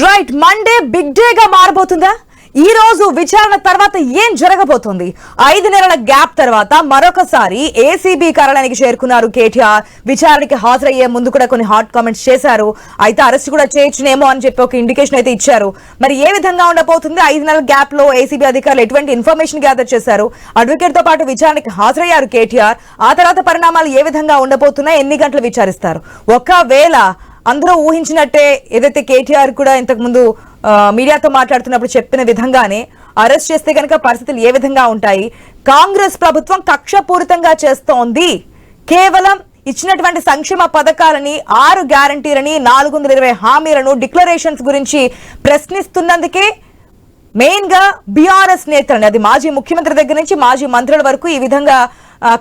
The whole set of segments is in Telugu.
రైట్, మండే బిగ్ డే గా మారబోతుందా? ఈ రోజు విచారణ తర్వాత ఏం జరగబోతుంది? 5 నెలల గ్యాప్ తర్వాత మరొకసారి ఏసీబీ కార్యాలయానికి చేరుకున్నారు కేటీఆర్. విచారణకి హాజరయ్యే ముందు కూడా కొన్ని హాట్ కామెంట్స్ చేశారు. అయితే అరెస్ట్ కూడా చేయొచ్చునేమో అని చెప్పి ఒక ఇండికేషన్ అయితే ఇచ్చారు. మరి ఏ విధంగా ఉండబోతుంది? 5 నెలల గ్యాప్ లో ఏసీబీ అధికారులు ఎటువంటి ఇన్ఫర్మేషన్ గ్యాదర్ చేశారు? అడ్వకేట్ తో పాటు విచారణకి హాజరయ్యారు కేటీఆర్. ఆ తర్వాత పరిణామాలు ఏ విధంగా ఉండబోతున్నాయి? ఎన్ని గంటలు విచారిస్తారు? ఒకవేళ అందరూ ఊహించినట్టే ఏదైతే కేటీఆర్ కూడా ఇంతకు ముందు మీడియాతో మాట్లాడుతున్నప్పుడు చెప్పిన విధంగానే అరెస్ట్ చేస్తే కనుక పరిస్థితులు ఏ విధంగా ఉంటాయి? కాంగ్రెస్ ప్రభుత్వం కక్షపూరితంగా చేస్తోంది, కేవలం ఇచ్చినటువంటి సంక్షేమ పథకాలని 6 గ్యారంటీలని 420 హామీలను డిక్లరేషన్స్ గురించి ప్రశ్నిస్తున్నందుకే మెయిన్ గా బీఆర్ఎస్ నేతలని, అది మాజీ ముఖ్యమంత్రి దగ్గర నుంచి మాజీ మంత్రుల వరకు ఈ విధంగా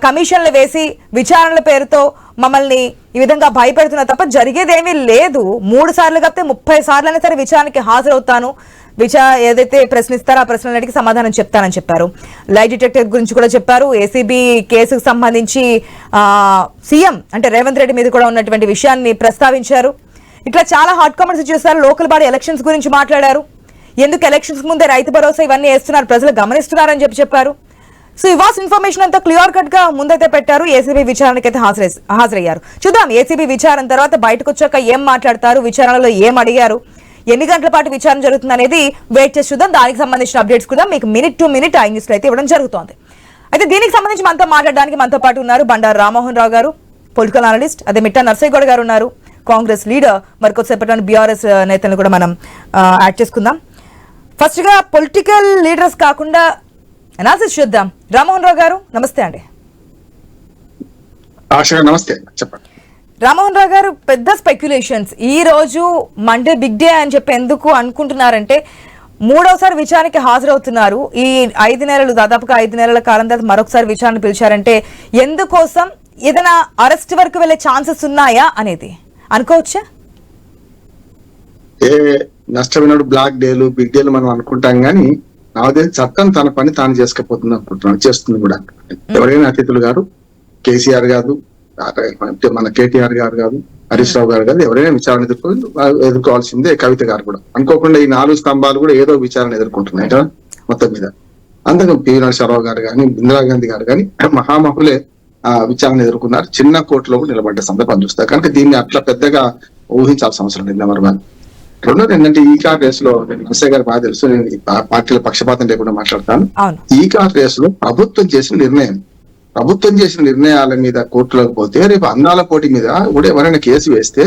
కమిషన్లు వేసి విచారణల పేరుతో మమ్మల్ని ఈ విధంగా భయపెడుతున్నా తప్ప జరిగేదేమీ లేదు. 3 సార్లు కాకపోతే 30 సార్లైనా సరే విచారణకి హాజరవుతాను, ఏదైతే ప్రశ్నిస్తారో ఆ ప్రశ్నలన్నిటికీ సమాధానం చెప్తానని చెప్పారు. లై డిటెక్టర్ గురించి కూడా చెప్పారు. ఏసీబీ కేసుకు సంబంధించి సీఎం అంటే రేవంత్ రెడ్డి మీద కూడా ఉన్నటువంటి విషయాన్ని ప్రస్తావించారు. ఇట్లా చాలా హాట్ కామెంట్స్ చేశారు. లోకల్ బాడీ ఎలక్షన్స్ గురించి మాట్లాడారు. ఎందుకు ఎలక్షన్స్ ముందే రైతు భరోసా ఇవన్నీ వేస్తున్నారు, ప్రజలు గమనిస్తున్నారని చెప్పారు. సో ఇవాల్సిన ఇన్ఫర్మేషన్ అంతా క్లియర్ కట్ గా ముందైతే పెట్టారు. ఏసీబీ విచారణకి అయితే హాజరయ్యారు. చూద్దాం ఏసీబీ విచారణ తర్వాత బయటకు వచ్చాక ఏం మాట్లాడతారు, విచారణలో ఏం అడిగారు, ఎన్ని గంటల పాటు విచారణ జరుగుతుంది అనేది వెయిట్ చేసి చూద్దాం. దానికి సంబంధించిన అప్డేట్స్ కూడా మీకు minute to minute I news లో అయితే ఇవ్వడం జరుగుతోంది. అయితే దీనికి సంబంధించి మనతో మాట్లాడడానికి మనతో పాటు ఉన్నారు బండారు రామ్మోహన్ రావు గారు, పొలిటికల్ అనలిస్ట్. అదే మిట్టా నర్సయ్య గౌడ్ గారు ఉన్నారు, కాంగ్రెస్ లీడర్. మరికొద్దిసేపటి బీఆర్ఎస్ నేతలను కూడా మనం యాడ్ చేసుకుందాం. ఫస్ట్ గా పొలిటికల్ లీడర్స్ కాకుండా అనాలిసిస్ చూద్దాం. రామ్మోహన్ రావు గారు నమస్తే అండి. నమస్తే, చెప్పండి. రామ్మోహన్ రావు గారు, పెద్ద స్పెక్యులేషన్స్ ఈ రోజు మండే బిగ్ డే అని చెప్పి ఎందుకు అనుకుంటున్నారంటే 3వసారి విచారణకి హాజరవుతున్నారు. ఈ 5 నెలలు దాదాపుగా 5 నెలల కాలం తర్వాత మరొకసారి విచారణ పిలిచారంటే ఎందుకోసం? ఏదైనా అరెస్ట్ వరకు వెళ్లే ఛాన్సెస్ ఉన్నాయా అనేది అనుకోవచ్చా? ఏ నష్టమైనడు బ్లాక్ డేలు బిగ్ డేలు మనం అనుకుంటాం గానీ నాదే చట్టం తన పని తాను చేసుకపోతుంది అనుకుంటున్నాను, చేస్తుంది కూడా. ఎవరైనా అతిథులు గారు, కేసీఆర్ గారు, మన కేటీఆర్ గారు కాదు, హరీష్ రావు గారు కాదు, ఎవరైనా విచారణ ఎదుర్కోవాల్సిందే. కవిత గారు కూడా అనుకోకుండా ఈ 4 స్తంభాలు కూడా ఏదో విచారణ ఎదుర్కొంటున్నాయి కదా మొత్తం మీద. అందుకు పివి నరసింహారావు గారు కానీ, ఇందిరాగాంధీ గారు కానీ మహామహులే విచారణ ఎదుర్కొన్నారు. చిన్న కోర్టులో కూడా నిలబడ్డ సందర్భం చూస్తారు. కనుక దీన్ని అట్లా పెద్దగా ఊహించాల్సిన అవసరం లేదు. ఎవరు రెండోది ఏంటంటే ఈ కార్ రేస్ లో నరసయ్య గారు బాగా తెలుసు, నేను పార్టీల పక్షపాతం లేకుండా మాట్లాడతాను. ఈ కార్ రేస్ లో ప్రభుత్వం చేసిన నిర్ణయాల మీద కోర్టులోకి పోతే రేపు అందాల పోటీ మీద కూడా ఎవరైనా కేసు వేస్తే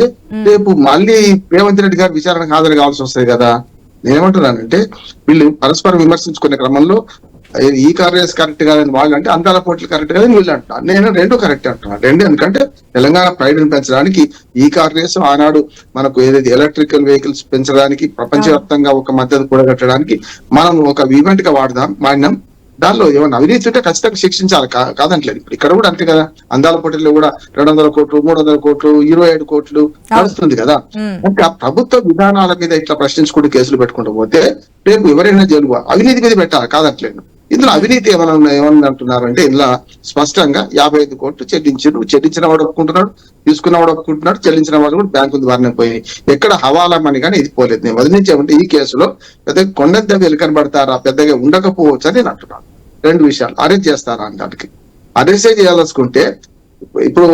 రేపు మళ్ళీ రేవంత్ రెడ్డి గారు విచారణకు హాజరు కావాల్సి వస్తుంది కదా. నేనేమంటున్నానంటే వీళ్ళు పరస్పరం విమర్శించుకునే క్రమంలో ఈ కార్ రేస్ కరెక్ట్ కాదని వాళ్ళు అంటే అందాల పోటీలు కరెక్ట్ కాదని వీళ్ళు అంటున్నారు. నేను 2 కరెక్ట్ అంటున్నాను. 2 ఎందుకంటే తెలంగాణ ప్రైడ్ ని పెంచడానికి ఈ కార్ రేస్ ఆనాడు మనకు ఏదైతే ఎలక్ట్రికల్ వెహికల్స్ పెంచడానికి ప్రపంచవ్యాప్తంగా ఒక మద్దతు కూడగట్టడానికి మనం ఒక ఈవెంట్ గా వాడినాం. దానిలో ఏమైనా అవినీతి ఉంటే ఖచ్చితంగా శిక్షించాలి, కాదంటలేదు. ఇప్పుడు ఇక్కడ కూడా అంతే కదా. అందాల పోటీల్లో కూడా 200 కోట్లు 300 కోట్లు 27 కోట్లు నడుస్తుంది కదా. అంటే ఆ ప్రభుత్వ విధానాల మీద ఇట్లా ప్రశ్నించుకుంటూ కేసులు పెట్టుకుంటూ పోతే రేపు ఎవరైనా జైలు అవినీతి మీద పెట్టాలి, కాదంటలేదు. ఇందులో అవినీతి ఏమన్నా అంటున్నారు అంటే ఇందులో స్పష్టంగా 55 కోట్లు చెల్లించిన వాడు ఒప్పుకుంటున్నాడు, తీసుకున్న వాడు ఒప్పుకుంటున్నాడు, చెల్లించిన వాడు కూడా బ్యాంకు ద్వారానే పోయినాయి. ఎక్కడ హవాలా మని కానీ ఇది పోలేదు. నేను వదిలించామంటే ఈ కేసులో పెద్దగా కొండంత వెలుకని పడతారా, పెద్దగా ఉండకపోవచ్చు అని నేను అంటున్నాను. 2 విషయాలు. అరెస్ట్ చేస్తారా అంటే అరెస్టే చేయాలనుకుంటే ఇప్పుడు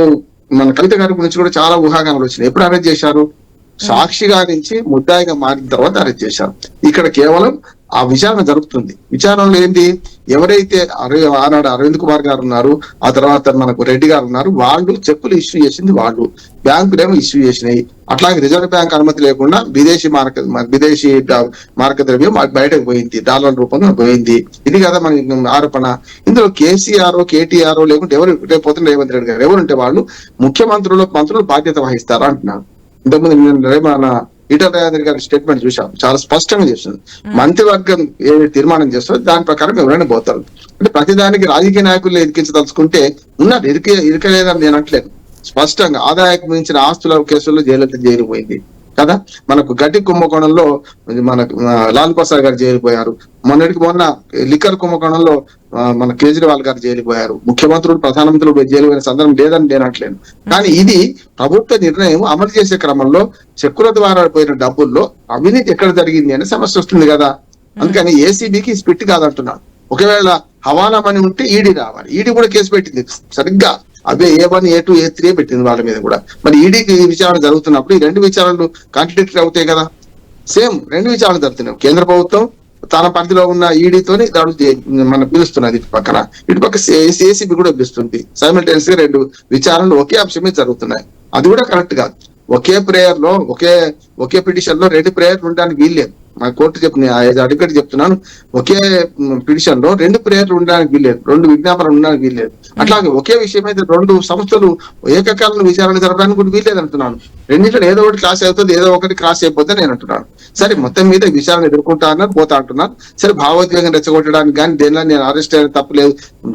మన కవిత గారి గురించి కూడా చాలా ఊహాగానాలు వచ్చినాయి. ఎప్పుడు అరెస్ట్ చేశారు? సాక్షిగా నుంచి ముద్దాయిగా మారిన తర్వాత అరెస్ట్ చేశారు. ఇక్కడ కేవలం ఆ విచారణ జరుగుతుంది. విచారణలో ఏంటి, ఎవరైతే ఆనాడు అరవింద్ కుమార్ గారు ఉన్నారు, ఆ తర్వాత మనకు రెడ్డి గారు ఉన్నారు, వాళ్ళు చెక్కులు ఇష్యూ చేసింది వాళ్ళు, బ్యాంకులేమో ఇష్యూ చేసినాయి. అట్లాగే రిజర్వ్ బ్యాంక్ అనుమతి లేకుండా విదేశీ మార్క ద్రవ్యం బయటకు పోయింది, డాలర్ల రూపంలో పోయింది. ఇది కదా మన ఆరోపణ. ఇందులో కేసీఆర్ కేటీఆర్ లేకుంటే ఎవరు రేపు రేవంత్ రెడ్డి గారు ఎవరుంటే వాళ్ళు మంత్రులు బాధ్యత వహిస్తారా అంటున్నారు. ఇంతకుముందు మన ఈటల రాజేంద్ర గారి స్టేట్మెంట్ చూసాం, చాలా స్పష్టంగా చేస్తుంది. మంత్రివర్గం ఏ తీర్మానం చేస్తారో దాని ప్రకారం ఎవరైనా పోతారు. అంటే ప్రతిదానికి రాజకీయ నాయకులు ఎదికించదలుచుకుంటే ఉన్నారు, ఇరకలేదని నేను అంటలేను. స్పష్టంగా ఆదాయానికి మించిన ఆస్తుల కేసుల్లో జైలు పోయింది. కదా. మనకు గడ్డి కుంభకోణంలో మన లాల్ ప్రసాద్ గారు జైలు పోయారు. మొన్న లిక్కర్ కుంభకోణంలో మన కేజ్రీవాల్ గారు జైలు పోయారు. ముఖ్యమంత్రులు ప్రధానమంత్రులు జైలు పోయిన సందర్భం లేదని నేను అంటలేను. కానీ ఇది ప్రభుత్వ నిర్ణయం అమలు చేసే క్రమంలో చెక్కుల ద్వారా పోయిన డబ్బుల్లో అవినీతి ఎక్కడ జరిగింది అనే సమస్య వస్తుంది కదా. అందుకని ఏసీబీకి స్పిట్ కాదంటున్నాను. ఒకవేళ హవాలా మనీ ఉంటే ఈడీ రావాలి. ఈడీ కూడా కేసు పెట్టింది సరిగ్గా అదే A1, A2, A3 పెట్టింది వాళ్ళ మీద కూడా. మరి ఈడీకి విచారణ జరుగుతున్నప్పుడు ఈ రెండు విచారణలు కాంట్రడిక్టరీ అవుతాయి కదా. సేమ్ రెండు విచారణలు జరుగుతున్నాయి. కేంద్ర ప్రభుత్వం తన పరిధిలో ఉన్న ఈడీతోని దాడు మనం పిలుస్తున్నది ఇటు పక్క ఏసీబీ కూడా పిలుస్తుంది. సైమల్టేనియస్ గా రెండు విచారణలు ఒకే అంశం మీద జరుగుతున్నాయి. అది కూడా కరెక్ట్ కాదు. ఒకే ప్రేయర్ లో ఒకే పిటిషన్ లో రెండు ప్రేయర్లు ఉండడానికి వీల్లేదు. మా కోర్టు అడ్వకేట్ చెప్తున్నాను, ఒకే పిటిషన్ లో రెండు ప్రేయర్లు ఉండడానికి వీల్లేదు, రెండు విజ్ఞాపనలు ఉండడానికి వీల్లేదు. అట్లాగే ఒకే విషయం అయితే రెండు సంస్థలు ఏకకాలంలో విచారణ జరపడానికి కూడా వీల్లేదు అంటున్నాను. రెండింటిలో ఏదో ఒకటి క్రాస్ అవుతుంది, ఏదో ఒకటి క్రాస్ అయిపోతే నేను అంటున్నాను. సరే మొత్తం మీద విచారణ ఎదుర్కొంటా అన్నారు, పోతా అంటున్నారు. సరే భావోద్వేగం రెచ్చగొట్టడానికి కానీ దేనిలో నేను అరెస్ట్ అయిన తప్పలేదు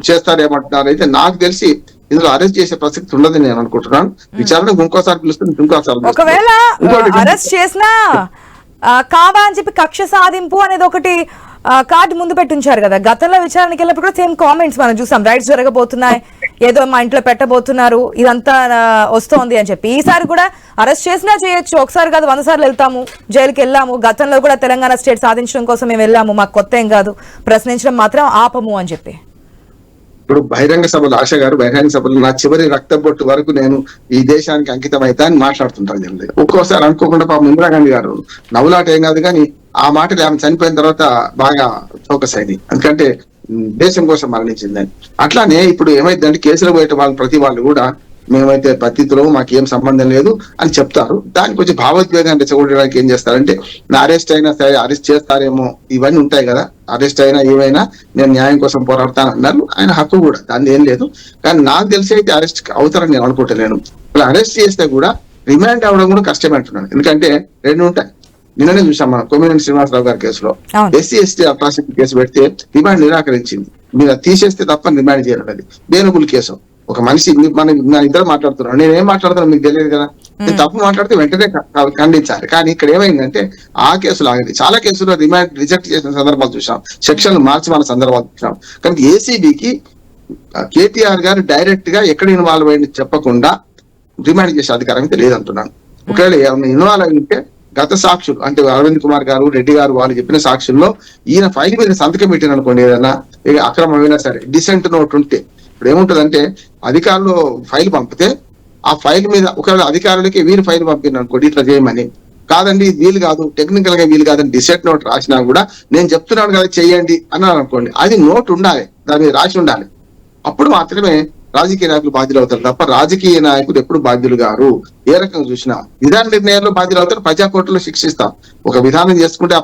చేస్తారేమంటున్నారు. అయితే నాకు తెలిసి ఇందులో అరెస్ట్ చేసే ప్రసక్తి ఉండదని నేను అనుకుంటున్నాను. విచారణకు ఇంకోసారి పిలుస్తుంది, ఇంకోసారి ఒకవేళ అరెస్ట్ చేసినా కావా అని చెప్పి కక్ష సాధింపు అనేది ఒకటి కార్డు ముందు పెట్టించారు కదా. గతంలో విచారణకి వెళ్ళినప్పుడు కూడా సేమ్ కామెంట్స్ మనం చూసాం, రైట్స్ జరగబోతున్నాయి, ఏదో మా ఇంట్లో పెట్టబోతున్నారు, ఇదంతా వస్తోంది అని చెప్పి. ఈసారి కూడా అరెస్ట్ చేసినా చేయొచ్చు, ఒకసారి కాదు 100 సార్లు వెళ్తాము, జైలుకి వెళ్ళాము. గతంలో కూడా తెలంగాణ స్టేట్ సాధించడం కోసం మేము వెళ్ళాము, మాకు కొత్త ఏం కాదు, ప్రశ్నించడం మాత్రం ఆపము అని చెప్పి. ఇప్పుడు బహిరంగ సభలు ఆశ గారు బహిరంగ సభలు నా చివరి రక్త బొట్టు వరకు నేను ఈ దేశానికి అంకితం అవుతా అని మాట్లాడుతుంటాను. ఒక్కోసారి అనుకోకుండా పాపం ఇందిరాగాంధీ గారు నవ్వులాట ఏం కాదు కానీ ఆ మాటలు ఆమె చనిపోయిన తర్వాత బాగా ఫోకస్ అయింది. ఎందుకంటే దేశం కోసం మరణించిందని. అట్లానే ఇప్పుడు ఏమైందంటే కేసులు పోయేట వాళ్ళు ప్రతి వాళ్ళు కూడా మేమైతే పద్ధతిలో మాకేం సంబంధం లేదు అని చెప్తారు. దానికి కొంచెం భావోద్వేగాన్ని రెచ్చగొట్టడానికి ఏం చేస్తారంటే నా అరెస్ట్ అయినా సరే అరెస్ట్ చేస్తారేమో ఇవన్నీ ఉంటాయి కదా. అరెస్ట్ అయినా ఏమైనా నేను న్యాయం కోసం పోరాడతాను అన్నారు. ఆయన హక్కు కూడా, దాన్ని ఏం లేదు. కానీ నాకు తెలిసి అయితే అరెస్ట్ అవుతారని నేను అనుకుంటలేను. ఇలా అరెస్ట్ చేస్తే కూడా రిమాండ్ అవ్వడం కూడా కష్టమే అంటున్నాను. ఎందుకంటే రెండు ఉంటాయి. నిన్ననే చూసాం మనం కొమ్మినేని శ్రీనివాసరావు గారి కేసులో SC/ST అట్రాసిటీ కేసు పెడితే రిమాండ్ నిరాకరించింది. మీరు తీసేస్తే తప్ప రిమాండ్ చేయలేదు. బేనబుల్ కేసు. ఒక మనిషి మన ఇద్దరు మాట్లాడుతున్నాను, నేనేం మాట్లాడుతాను మీకు తెలియదు కదా. నేను తప్పు మాట్లాడితే వెంటనే ఖండించాలి. కానీ ఇక్కడ ఏమైందంటే ఆ కేసులు ఆగింది. చాలా కేసుల్లో రిమాండ్ రిజెక్ట్ చేసిన సందర్భాలు చూసాం, సెక్షన్లు మార్చి మన సందర్భాలు చూసాం. కానీ ఏసీబీకి కేటీఆర్ గారు డైరెక్ట్ గా ఎక్కడ ఇన్వాల్వ్ అయ్యింది చెప్పకుండా రిమాండ్ చేసే అధికారం అయితే లేదంటున్నాను. ఒకవేళ ఇన్వాల్వ్ అయింటే గత సాక్షులు అంటే అరవింద్ కుమార్ గారు, రెడ్డి గారు వాళ్ళు చెప్పిన సాక్షుల్లో ఈయన ఫైల్ మీద సంతకం పెట్టిన అనుకోండి, ఏదైనా అక్రమమైనా సరే డిసెంట్ నోట్ ఉంటే ఇప్పుడు ఏముంటదంటే అధికారులు ఫైల్ పంపితే ఆ ఫైల్ మీద ఒకవేళ అధికారులకి వీళ్ళు ఫైల్ పంపిన అనుకోండి ఇట్లా చేయమని, కాదండి వీలు కాదు, టెక్నికల్ గా వీలు కాదని డిసెంట్ నోట్ రాసినా కూడా నేను చెప్తున్నాను కదా చెయ్యండి అన్నారు అనుకోండి, అది నోట్ ఉండాలి, దాని మీద రాసి ఉండాలి. అప్పుడు మాత్రమే రాజకీయ నాయకులు బాధ్యులు అవుతారు తప్ప రాజకీయ నాయకులు ఎప్పుడు బాధ్యులు గారు. ఏ రకంగా చూసినా విధాన నిర్ణయాల్లో బాధ్యులు అవుతారు, ప్రజాకోర్టులో శిక్షిస్తాం. ఒక విధానం చేసుకుంటే ఆ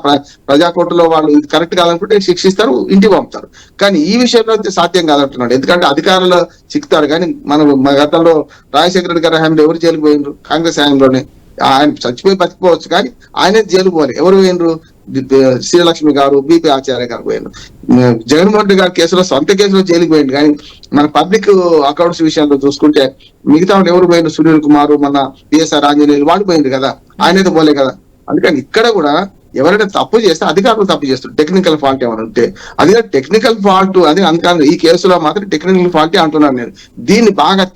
ప్రజాకోర్టులో వాళ్ళు ఇది కరెక్ట్ కాదనుకుంటే శిక్షిస్తారు, ఇంటికి పంపుతారు. కానీ ఈ విషయంలో సాధ్యం కాదంటున్నాడు. ఎందుకంటే అధికారులు చిక్కుతారు. కానీ మన గతంలో రాజశేఖర రెడ్డి గారి హయాంలో ఎవరు జైలుకు పోయినరు? కాంగ్రెస్ హయాంలోనే. ఆయన చచ్చిపోయి బతికిపోవచ్చు కానీ ఆయనే జైలు పోవాలి. ఎవరు పోయినరు? శ్రీలక్ష్మి గారు, బిపి ఆచార్య గారు పోయినారు. జగన్మోహన్ రెడ్డి గారి కేసులో సొంత కేసులో జైలుకి పోయింది. కానీ మన పబ్లిక్ అకౌంట్స్ విషయంలో చూసుకుంటే మిగతా వాళ్ళు ఎవరు పోయినారు? సునీల్ కుమార్, మన పిఎస్ఆర్ ఆంజనేయులు వాళ్ళు పోయింది కదా, ఆయనైతే పోలే కదా. అందుకని ఇక్కడ కూడా ఎవరైనా తప్పు చేస్తే అధికారులు తప్పు చేస్తారు. టెక్నికల్ ఫాల్ట్ ఏమైనా ఉంటే అది టెక్నికల్ ఫాల్ట్ అది అంటాను. ఈ కేసులో మాత్రం టెక్నికల్ ఫాల్టే అంటున్నాను నేను. దీన్ని బాగా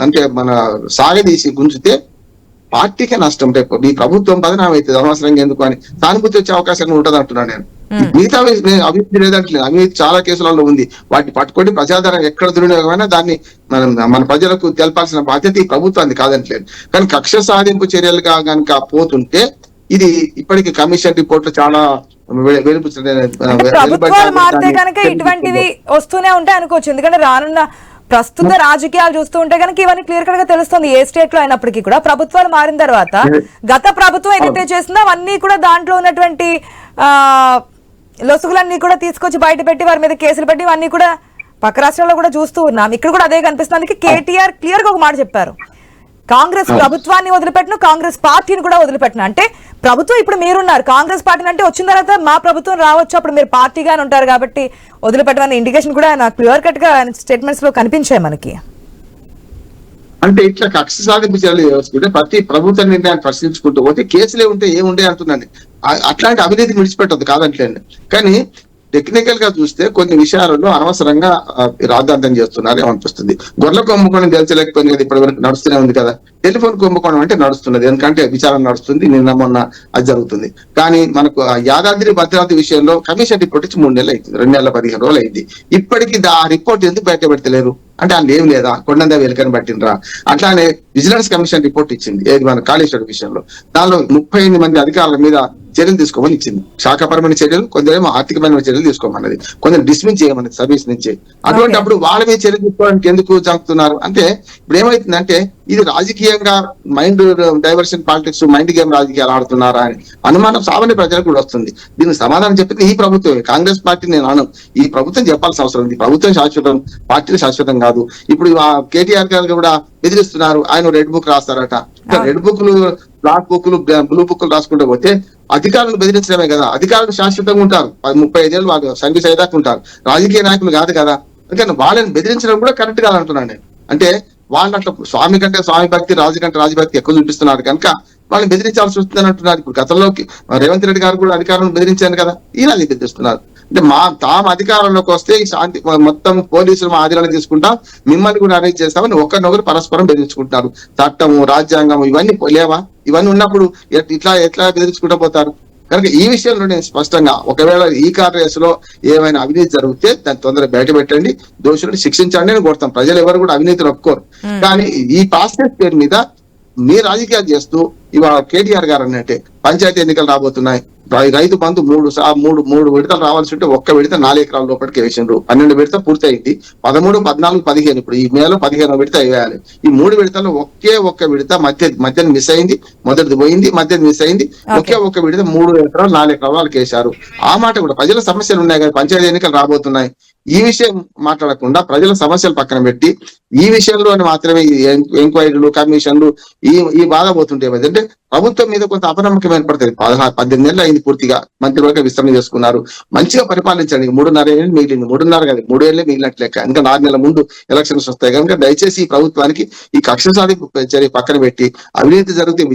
అంటే మన సాగదీసి గుంజితే పార్టీకే నష్టం. రేపు ఈ ప్రభుత్వం బదనాం అవుతుంది అనవసరంగా ఎందుకు అని సానుభూతి వచ్చే అవకాశం ఉంటుంది అంటున్నాను నేను. మిగతా అభివృద్ధి లేదంటే అవినీతి చాలా కేసులలో ఉంది. వాటిని పట్టుకొని ప్రజాదరణ ఎక్కడ దుర్వినియోగమైనా దాన్ని మన ప్రజలకు తెలపాల్సిన బాధ్యత ఈ ప్రభుత్వాన్ని కాదంటలేదు. కానీ కక్ష సాధింపు చర్యలుగా కనుక పోతుంటే ఇది ఇప్పటికీ కమిషన్ రిపోర్ట్లు చాలా ప్రభుత్వాలు మారితే కనుక ఇటువంటివి వస్తూనే ఉంటాయి అనుకోవచ్చు. ఎందుకంటే రానున్న ప్రస్తుత రాజకీయాలు చూస్తూ ఉంటే కనుక ఇవన్నీ క్లియర్ కట్ గా తెలుస్తుంది. ఏ స్టేట్ లో అయినప్పటికీ కూడా ప్రభుత్వాలు మారిన తర్వాత గత ప్రభుత్వం ఏదైతే చేసిందో అవన్నీ కూడా దాంట్లో ఉన్నటువంటి లొసుగులన్నీ కూడా తీసుకొచ్చి బయట పెట్టి వారి మీద కేసులు పెట్టి ఇవన్నీ కూడా పక్క రాష్ట్రాల్లో కూడా చూస్తూ ఉన్నాం. ఇక్కడ కూడా అదే కనిపిస్తుంది. కేటీఆర్ క్లియర్ గా ఒక మాట చెప్పారు, కాంగ్రెస్ ప్రభుత్వాన్ని వదిలిపెట్టిన, కాంగ్రెస్ పార్టీని కూడా వదిలిపెట్టిన. అంటే ప్రభుత్వం ఇప్పుడు మీరున్నారు, కాంగ్రెస్ పార్టీని అంటే వచ్చిన తర్వాత మా ప్రభుత్వం రావచ్చు, అప్పుడు మీరు పార్టీగానే ఉంటారు కాబట్టి వదిలిపెట్టమని ఇండికేషన్ కూడా నాకు క్లియర్ కట్ గా స్టేట్మెంట్స్ లో కనిపించాయి మనకి. అంటే ఇట్లా కక్ష సాధింపు చర్యలు చేసుకుంటే ప్రతి ప్రభుత్వ నిర్ణయాన్ని పరిశీలించుకుంటూ పోతే కేసులే ఉంటే ఏముండే అంటుందండి. అట్లాంటి అవినీతి విడిచిపెట్టదు కాదంటలేండి. కానీ టెక్నికల్ గా చూస్తే కొన్ని విషయాలలో అనవసరంగా రాద్ధాంతం చేస్తున్నారు ఏమనిపిస్తుంది. గొర్రెల కుంభకోణం తెలియలేకపోయింది కదా, ఇప్పటి వరకు నడుస్తూనే ఉంది కదా. టెలిఫోన్ కుంభకోణం అంటే నడుస్తున్నది, ఎందుకంటే విచారణ నడుస్తుంది, నిన్న మొన్న అది జరుగుతుంది. కానీ మనకు యాదాద్రి భద్రాద్రి విషయంలో కమిషన్ రిపోర్ట్ ఇచ్చి 3 నెలలు అయింది, 2 నెలల 15 రోజులు అయింది. ఇప్పటికీ ఆ రిపోర్ట్ ఎందుకు బయట పెడతలేరు అంటే వాళ్ళు ఏం లేదా, కొండందా వెలుకని పట్టినరా. అట్లానే విజిలెన్స్ కమిషన్ రిపోర్ట్ ఇచ్చింది ఏది మన కాళేశ్వరం విషయంలో. దానిలో 38 మంది అధికారుల మీద చర్యలు తీసుకోమని ఇచ్చింది. శాఖపరమైన చర్యలు, కొందరేమో ఆర్థికపరమైన చర్యలు తీసుకోమన్నది, కొందరు డిస్మిస్ చేయమన్నది సర్వీస్ నుంచి. అటువంటి అప్పుడు వాళ్ళ మీద చర్యలు తీసుకోవడానికి ఎందుకు చంపుతున్నారు అంటే ఇప్పుడు ఏమైతుందంటే ఇది రాజకీయంగా mind diversion politics, mind game రాజకీయాలు ఆడుతున్నారా అని అనుమానం సామాన్య ప్రజలకు కూడా వస్తుంది. దీనికి సమాధానం చెప్పింది ఈ ప్రభుత్వమే. కాంగ్రెస్ పార్టీ నేను అను, ఈ ప్రభుత్వం చెప్పాల్సిన అవసరం ఉంది. ప్రభుత్వం శాశ్వతం, పార్టీలు శాశ్వతం కాదు. ఇప్పుడు కేటీఆర్ గారు కూడా బెదిరిస్తున్నారు, ఆయన రెడ్ బుక్ రాస్తారట. రెడ్ బుక్లు, బ్లాక్ బుక్లు, బ్లూ బుక్లు రాసుకుంటూ పోతే అధికారులు బెదిరించడమే కదా. అధికారులు శాశ్వతంగా ఉంటారు, 35 ఏళ్ళు వాళ్ళు సర్వీస్ అయ్యేదాకా ఉంటారు, రాజకీయ నాయకులు కాదు కదా. అందుకని వాళ్ళని బెదిరించడం కూడా కరెక్ట్ కాదంటున్నాను నేను. అంటే వాళ్ళు అట్లా స్వామి కంటే స్వామి భక్తి, రాజు కంటే రాజభక్తి ఎక్కువ చూపిస్తున్నారు కనుక వాళ్ళని బెదిరించాల్సి వస్తుందని అంటున్నారు. ఇప్పుడు గతంలోకి రేవంత్ రెడ్డి గారు కూడా అధికారులను బెదిరించారు కదా, ఈయన అది బెదిరిస్తున్నారు. అంటే తాము అధికారంలోకి వస్తే ఈ శాంతి మొత్తం పోలీసులు మా ఆధీనంలో తీసుకుంటాం, మిమ్మల్ని కూడా అరెస్ట్ చేస్తామని ఒకరినొకరు పరస్పరం బెదిరించుకుంటున్నారు. చట్టము, రాజ్యాంగం ఇవన్నీ లేవా? ఇవన్నీ ఉన్నప్పుడు ఎట్లా బెదిరించుకుంటూ పోతారు? కనుక ఈ విషయంలో నేను స్పష్టంగా, ఒకవేళ ఈ కార్ రేసులో ఏమైనా అవినీతి జరిగితే దాన్ని తొందరగా బయట పెట్టండి, దోషులను శిక్షించండి అని కోరుతాం. ప్రజలు ఎవరు కూడా అవినీతిని ఒప్పుకోరు. కానీ ఈ ప్రాసెస్ పేరు మీద మీ రాజకీయాలు చేస్తూ ఇవాళ కేటీఆర్ గారు అన్నట్టే పంచాయతీ ఎన్నికలు రాబోతున్నాయి, రైతు బంధు మూడు విడతలు రావాల్సి ఉంటే ఒక్క విడత 4 ఎకరాల లోపలికి వేసిండ్రు. 12 విడత పూర్తయింది, 13, 14, 15 ఇప్పుడు ఈ మేలో 15వ విడత వేయాలి. ఈ 3 విడతల్లో ఒక్క విడత మధ్యన మిస్ అయింది, మొదటిది పోయింది, మధ్యది మిస్ అయింది. ఒక్క విడత 3 ఎకరాలు 4 ఎకరాల వాళ్ళకి వేశారు. ఆ మాట కూడా ప్రజల సమస్యలు ఉన్నాయి కదా, పంచాయతీ ఎన్నికలు రాబోతున్నాయి, ఈ విషయం మాట్లాడకుండా ప్రజల సమస్యలు పక్కన పెట్టి ఈ విషయంలో మాత్రమే ఎంక్వైరీలు, కమిషన్లు ఈ బాధ పోతుంటే అంటే ప్రభుత్వం మీద కొంత అపనమ్మకం ఏర్పడుతుంది. 18 నెలలు అయింది పూర్తిగా, మంత్రివర్గ విస్తరణ చేసుకున్నారు, మంచిగా పరిపాలించండి. 3.5 ఏళ్ళు మిగిలింది, 3.5 కాదు 3 ఏళ్ళే మిగిలినట్లు లెక్క. ఇంకా 4 నెలల ముందు ఎలక్షన్స్ వస్తాయి కనుక దయచేసి ఈ ప్రభుత్వానికి ఈ కక్ష సాధింపు చర్య పక్కన పెట్టి అవినీతి జరిగితే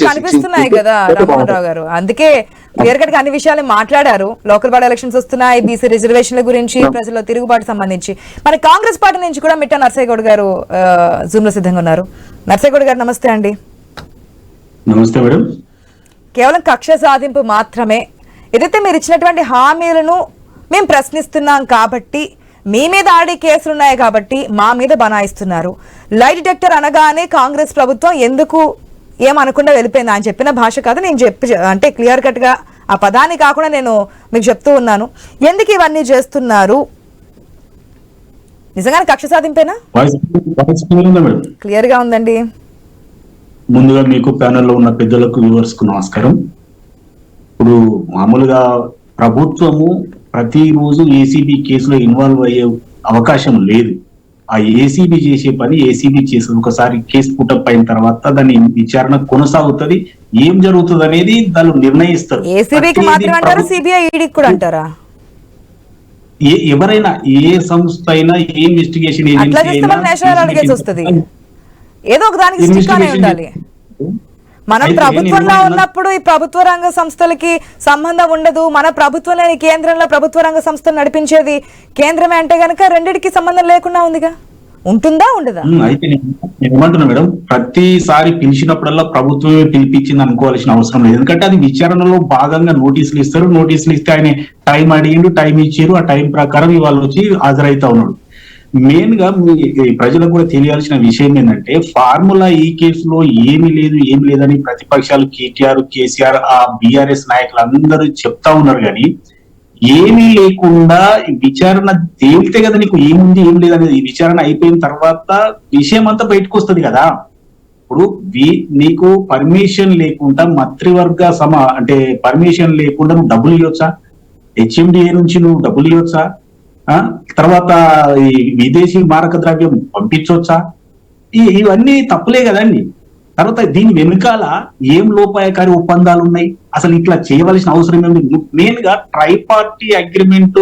కనిపిస్తున్నాయి కదా రామ్మోహన్ రావు గారు. అందుకే క్లియర్ కట్ గా అన్ని విషయాలు మాట్లాడారు. లోకల్ బాడీ ఎలక్షన్స్ వస్తున్నాయి, బీసీ రిజర్వేషన్ల గురించి, ప్రజల తిరుగుబాటు సంబంధించి. మన కాంగ్రెస్ పార్టీ నుంచి కూడా మిట్టా నర్సయ్యగౌడ్ గారు జూమ్ లో సిద్ధంగా ఉన్నారు. నర్సయ్యగౌడ్ గారు నమస్తే అండి. నమస్తే మేడం. కేవలం కక్ష సాధింపు మాత్రమే, ఏదైతే మీరు ఇచ్చినటువంటి హామీలను మేము ప్రశ్నిస్తున్నాం కాబట్టి, మీ మీద ఆడే కేసులున్నాయి కాబట్టి మా మీద బనాయిస్తున్నారు. లైట్ డిటెక్టర్ అనగానే కాంగ్రెస్ ప్రభుత్వం ఎందుకు ఏమనకుండా వెళ్ళిపోయింది అని చెప్పిన భాష కాదు నేను అంటే క్లియర్ కట్ గా ఆ పదాన్ని కాకుండా నేను మీకు చెప్తూ ఉన్నాను. ఎందుకు ఇవన్నీ చేస్తున్నారు? నిజంగానే కక్ష సాధింపేనా? క్లియర్ గా ఉందండి. ముందుగా మీకు ప్యానెల్లో ఉన్న పెద్దలకు, వ్యూవర్స్ కు నమస్కారం. ఇప్పుడు మామూలుగా ప్రభుత్వము ప్రతిరోజు ఏసీబీ కేసులో ఇన్వాల్వ్ అయ్యే అవకాశం లేదు. ఆ ఏసీబీ చేసే పని ఏసీబీ చేసేది. ఒకసారి కేసు పుట్టప్ అయిన తర్వాత దాని విచారణ కొనసాగుతుంది, ఏం జరుగుతుంది అనేది దాన్ని నిర్ణయిస్తారు. ఎవరైనా ఏ సంస్థ అయినా ఏ ఇన్వెస్టిగేషన్ ఏదో ఒక దానికి ఉండాలి. మనం ప్రభుత్వంలో ఉన్నప్పుడు ఈ ప్రభుత్వ రంగ సంస్థలకి సంబంధం ఉండదు. మన ప్రభుత్వం లేని కేంద్రంలో ప్రభుత్వ రంగ సంస్థలు నడిపించేది కేంద్రమే అంటే గనక రెండిటికి సంబంధం లేకుండా ఉందిగా, ఉంటుందా ఉండదా? అయితే ఏమంటున్నా మేడం, ప్రతిసారి పిలిచినప్పుడల్లా ప్రభుత్వమే పిలిపించింది అనుకోవాల్సిన అవసరం లేదు. ఎందుకంటే అది విచారణలో భాగంగా నోటీసులు ఇస్తారు. నోటీసులు ఇస్తే ఆయన టైం అడిగిండు, టైం ఇచ్చారు, ఆ టైం ప్రకారం ఇవాళ వచ్చి హాజరైతా ఉన్నాడు. మెయిన్ గా ప్రజలకు కూడా తెలియాల్సిన విషయం ఏంటంటే, ఫార్ములా ఈ కేసులో ఏమీ లేదని ప్రతిపక్షాలు కేటీఆర్, కేసీఆర్, ఆ బీఆర్ఎస్ నాయకులు అందరూ చెప్తా ఉన్నారు. కానీ ఏమీ లేకుండా విచారణ తేలితే కదా నీకు ఏముంది ఏం లేదనేది. ఈ విచారణ అయిపోయిన తర్వాత విషయం అంతా బయటకు వస్తుంది కదా. ఇప్పుడు నీకు పర్మిషన్ లేకుండా మంత్రివర్గ అంటే పర్మిషన్ లేకుండా నువ్వు డబ్బులు ఇవ్వచ్చా? హెచ్ఎండిఏ నుంచి నువ్వు డబ్బులు ఇవ్వచ్చా? తర్వాత ఈ విదేశీ మారక ద్రవ్యం పంపించవచ్చా? ఇవన్నీ తప్పులే కదండి. తర్వాత దీని వెనుకాల ఏం లోపాయకారి ఒప్పందాలు ఉన్నాయి? అసలు ఇట్లా చేయవలసిన అవసరం ఏమి? మెయిన్ గా ట్రైపార్టీ అగ్రిమెంట్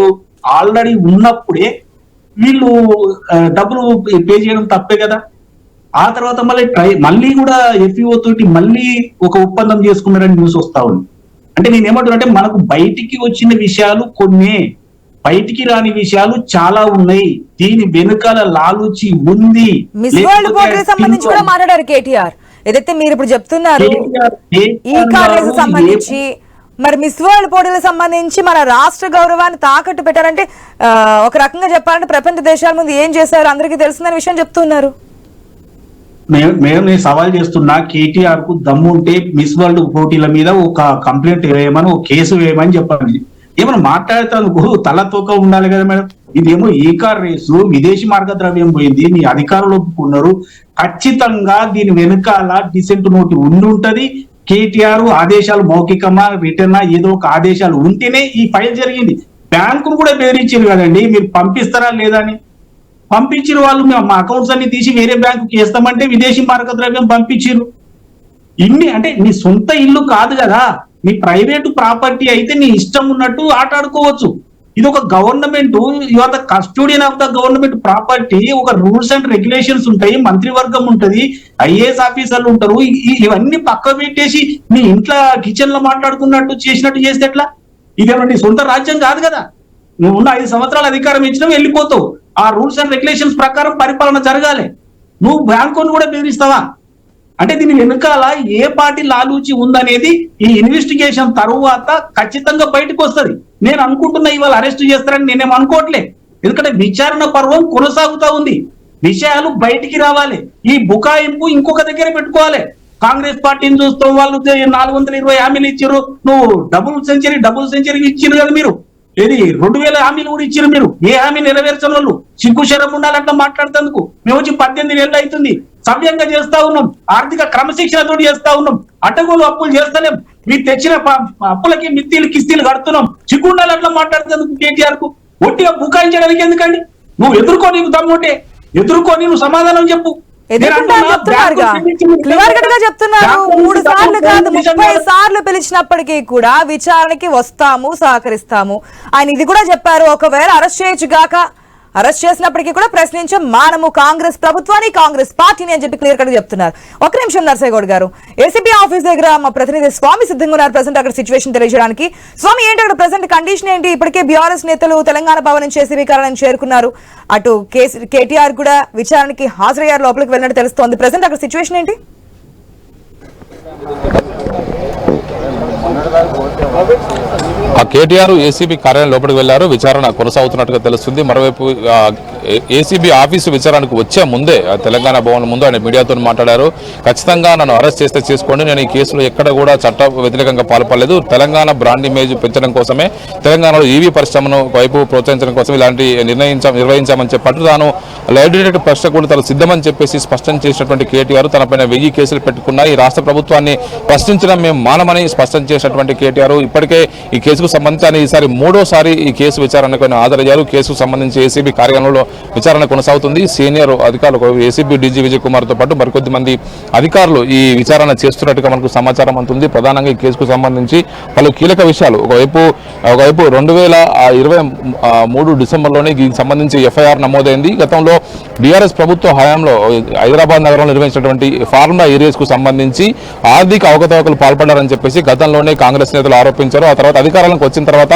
ఆల్రెడీ ఉన్నప్పుడే వీళ్ళు డబ్బులు పే చేయడం తప్పే కదా. ఆ తర్వాత మళ్ళీ కూడా ఎఫ్ఈఓ తోటి మళ్ళీ ఒక ఒప్పందం చేసుకున్నారని న్యూస్ వస్తా ఉంది. అంటే నేను ఏమంటున్నా అంటే మనకు బయటికి వచ్చిన విషయాలు కొన్ని, బయటికి రాని విషయాలు చాలా ఉన్నాయి. దీని వెనుకాల లాలూచి ఉంది. మిస్ వరల్డ్ పోటీకి సంబంధించి కూడా మాట్లాడారు కేటీఆర్. ఏదైతే మీరు ఇప్పుడు చెప్తున్నారు ఈ కాలేజ్ సంబంధించి, మరి మిస్ వరల్డ్ పోటీలకు సంబంధించి మన రాష్ట్ర గౌరవాన్ని తాకట్టు పెట్టారంటే ఒక రకంగా చెప్పాలంటే ప్రపంచ దేశాల ముందు ఏం చేశారు అందరికీ తెలిసిందనే విషయం చెప్తున్నారు. నేను సవాల్ చేస్తున్నా, కేటీఆర్ కు దమ్ము ఉంటే మిస్ వరల్డ్ పోటీల మీద ఒక కంప్లైంట్ వేయమని, ఒక కేసు వేయమని చెప్పండి. ఏమైనా మాట్లాడేందుకు తలతోక ఉండాలి కదా మేడం. ఇదేమో ఈ కార్ రేసు, విదేశీ మార్గద్రవ్యం పోయింది, మీ అధికారులు ఒప్పుకున్నారు. ఖచ్చితంగా దీని వెనుకాల డిసెంట్ నోటి ఉంటది. కేటీఆర్ ఆదేశాలు మౌఖికమా రిటర్నా ఏదో ఒక ఆదేశాలు ఉంటేనే ఈ ఫైల్ జరిగింది. బ్యాంకును కూడా బెదిరించారు కదండి, మీరు పంపిస్తారా లేదా అని. పంపించిన వాళ్ళు మా అకౌంట్స్ అన్ని తీసి వేరే బ్యాంకుకి వేస్తామంటే విదేశీ మార్గద్రవ్యం పంపించారు. ఇన్ని అంటే నీ సొంత ఇల్లు కాదు కదా, నీ ప్రైవేటు ప్రాపర్టీ అయితే నీ ఇష్టం ఉన్నట్టు ఆట ఆడుకోవచ్చు. ఇది ఒక government, you are the custodian of the government property. ఒక రూల్స్ అండ్ రెగ్యులేషన్స్ ఉంటాయి, మంత్రివర్గం ఉంటది, ఐఏఎస్ ఆఫీసర్లు ఉంటారు. ఇవన్నీ పక్క పెట్టేసి నీ ఇంట్లో కిచెన్ లో మాట్లాడుకున్నట్టు చేసినట్టు చేస్తే ఎట్లా? ఇదేమో నీ సొంత రాజ్యం కాదు కదా. నువ్వు ఉన్న 5 సంవత్సరాల అధికారం ఇచ్చినావు, వెళ్ళిపోతావు. ఆ రూల్స్ అండ్ రెగ్యులేషన్స్ ప్రకారం పరిపాలన జరగాలి. నువ్వు బ్యాంకును కూడా బెదిరిస్తావా? అంటే దీని వెనుకాల ఏ పార్టీ లాలూచి ఉందనేది ఈ ఇన్వెస్టిగేషన్ తరువాత ఖచ్చితంగా బయటకు వస్తుంది. నేను అనుకుంటున్నా ఇవాళ అరెస్ట్ చేస్తారని నేనేం అనుకోవట్లే. ఎందుకంటే విచారణ పర్వం కొనసాగుతా ఉంది, విషయాలు బయటికి రావాలి. ఈ బుకాయింపు ఇంకొక దగ్గర పెట్టుకోవాలి. కాంగ్రెస్ పార్టీని చూస్తాం, వాళ్ళు 420 హామీలు ఇచ్చారు. నువ్వు డబుల్ సెంచరీ ఇచ్చారు కదా మీరు. ఏది 2000 హామీలు కూడా ఇచ్చారు మీరు. ఏ హామీ నెరవేర్చని వాళ్ళు సిగ్గు శరం ఉండాలి అట్లా మాట్లాడుతందుకు. మేము వచ్చి 18 ఏళ్ళు అవుతుంది, సవ్యంగా చేస్తా ఉన్నాం, ఆర్థిక క్రమశిక్షణతో చేస్తా ఉన్నాం, అడ్డగోలు అప్పులు చేస్తలేం, మీరు తెచ్చిన అప్పులకి మిత్తిలు కిస్తీలు కడుతున్నాం. సిగ్గు ఉండాలి అట్లా మాట్లాడుతందుకు. కేటీఆర్ కు ఒట్టిగా బుకాయించడానికి ఎందుకండి? నువ్వు ఎదుర్కో, నీకు దమ్ముంటే ఎదుర్కొని నువ్వు సమాధానం చెప్పు. క్లియర్ గా చెప్తున్నారు. 3 సార్లు కాదు 30 సార్లు పిలిచినప్పటికీ కూడా విచారణకి వస్తాము, సహకరిస్తాము ఆయన ఇది కూడా చెప్పారు. ఒకవేళ అరెస్ట్ చేయొచ్చు గాక, అరెస్ట్ చేసినప్పటికీ కూడా ప్రశ్నించాం మానము కాంగ్రెస్ ప్రభుత్వాన్ని, కాంగ్రెస్ పార్టీని అని చెప్పి క్లియర్ కట్ చెప్తున్నారు. ఒక నిమిషం నర్సయ్య గౌడ్ గారు, ఏసీబీ ఆఫీస్ దగ్గర మా ప్రతినిధి స్వామి సిద్ధంగా ఉన్నారు ప్రెసెంట్ అక్కడ సిచ్యువేషన్ తెలియజేయడానికి. స్వామి, ఏంటి అక్కడ ప్రెసెంట్ కండిషన్ ఏంటి? ఇప్పటికే బీఆర్ఎస్ నేతలు తెలంగాణ భవన్ నుంచి ఏసీబీ కార్యాలయం చేరుకున్నారు. అటు కేటీఆర్ కూడా విచారణకి హాజరయ్యారు, లోపలికి వెళ్ళినట్టు తెలుస్తోంది. ప్రెసెంట్ అక్కడ సిచ్యువేషన్ ఏంటి? కేటీఆర్ ఏసీబీ కార్యాలయం లోపలికి వెళ్లారు, విచారణ కొనసాగుతున్నట్టుగా తెలుస్తుంది. మరోవైపు ఏసీబీ ఆఫీసు విచారణకు వచ్చే ముందే తెలంగాణ భవన్ ముందు ఆయన మీడియాతో మాట్లాడారు. ఖచ్చితంగా నన్ను అరెస్ట్ చేస్తే చేసుకోండి, నేను ఈ కేసులో ఎక్కడ కూడా చట్ట వ్యతిరేకంగా పాల్పడలేదు, తెలంగాణ బ్రాండ్ ఇమేజ్ పెంచడం కోసమే, తెలంగాణలో ఈవీ పరిశ్రమను వైపు ప్రోత్సహించడం కోసం ఇలాంటి నిర్వహించామని చెప్పారు. తాను లైబ్రరీ ప్రశ్న కూడా తను సిద్ధమని చెప్పేసి స్పష్టం చేసినటువంటి కేటీఆర్ తనపైన 1000 కేసులు పెట్టుకున్నా ఈ రాష్ట్ర ప్రభుత్వాన్ని ప్రశ్నించడం మేము మానమని స్పష్టం చేసినటువంటి కేటీఆర్ ఇప్పటికే ఈ కేసుకు సంబంధించి ఈసారి 3వసారి ఈ కేసు విచారణకు హాజరయ్యారు. కేసుకు సంబంధించి ఏసీబీ కార్యాలయంలో విచారణ కొనసాగుతుంది. సీనియర్ అధికారులు ఏసీబీ డీజీ విజయ్ కుమార్ తో పాటు మరికొద్ది మంది అధికారులు ఈ విచారణ చేస్తున్నట్టుగా మనకు సమాచారం అందుతుంది. ప్రధానంగా ఈ కేసుకు సంబంధించి పలు కీలక విషయాలు, ఒకవైపు 2023 డిసెంబర్లోనే దీనికి సంబంధించి ఎఫ్ఐఆర్ నమోదైంది. గతంలో బీఆర్ఎస్ ప్రభుత్వ హయాంలో హైదరాబాద్ నగరంలో నిర్వహించినటువంటి ఫార్ములా ఏరియాస్ కు సంబంధించి ఆర్థిక అవకతవకలు పాల్పడ్డారని చెప్పేసి గతంలోనే కాంగ్రెస్ నేతలు ఆరోపించారు. ఆ తర్వాత అధికారంలోకి వచ్చిన తర్వాత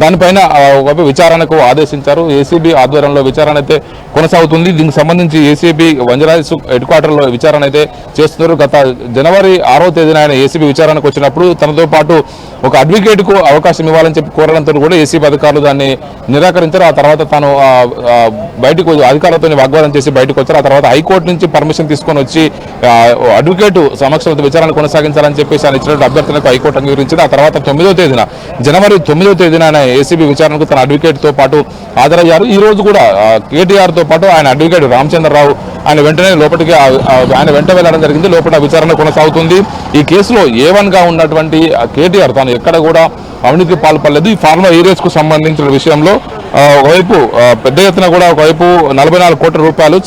దానిపైన విచారణకు ఆదేశించారు. ఏసీబీ ఆధ్వర్యంలో విచారణ అయితే కొనసాగుతుంది. దీనికి సంబంధించి ఏసీబీ వంజరాయిస్ హెడ్ క్వార్టర్ లో విచారణ అయితే చేస్తున్నారు. గత జనవరి 6వ తేదీన ఆయన ఏసీబీ విచారణకు వచ్చినప్పుడు తనతో పాటు ఒక అడ్వకేట్ కు అవకాశం ఇవ్వాలని చెప్పి కోరడంతో కూడా ఏసీబీ అధికారులు దాన్ని నిరాకరించారు. ఆ తర్వాత తాను బయటకు అధికారులతో వాగ్వాదం చేసి బయటకు వచ్చారు. ఆ తర్వాత హైకోర్టు నుంచి పర్మిషన్ తీసుకొని వచ్చి అడ్వకేట్ సమక్షంలో విచారణ కొనసాగించాలని చెప్పేసి ఆయన ఇచ్చినటువంటి అభ్యర్థనకు హైకోర్టు అంగీకరించింది. ఆ తర్వాత జనవరి 9వ తేదీన ఆయన ఏసీబీ విచారణకు తన అడ్వకేట్ తో పాటు హాజరయ్యారు. ఈ రోజు కూడా కేటీఆర్ తో పాటు ఆయన అడ్వకేట్ రామచంద్రరావు ఆయన వెంటనే లోపలికి ఆయన వెంట వెళ్లడం జరిగింది. లోపల విచారణ కొనసాగుతుంది. ఈ కేసులో A1 గా ఉన్నటువంటి కేటీఆర్ తాను ఎక్కడ కూడా అవినీతికి పాల్పడలేదు. ఈ ఫార్మా ఏరియాస్ కు సంబంధించిన విషయంలో ఒకవైపు పెద్ద ఎత్తున కూడా ఒకవైపు 44 కోట్ల రూపాయలు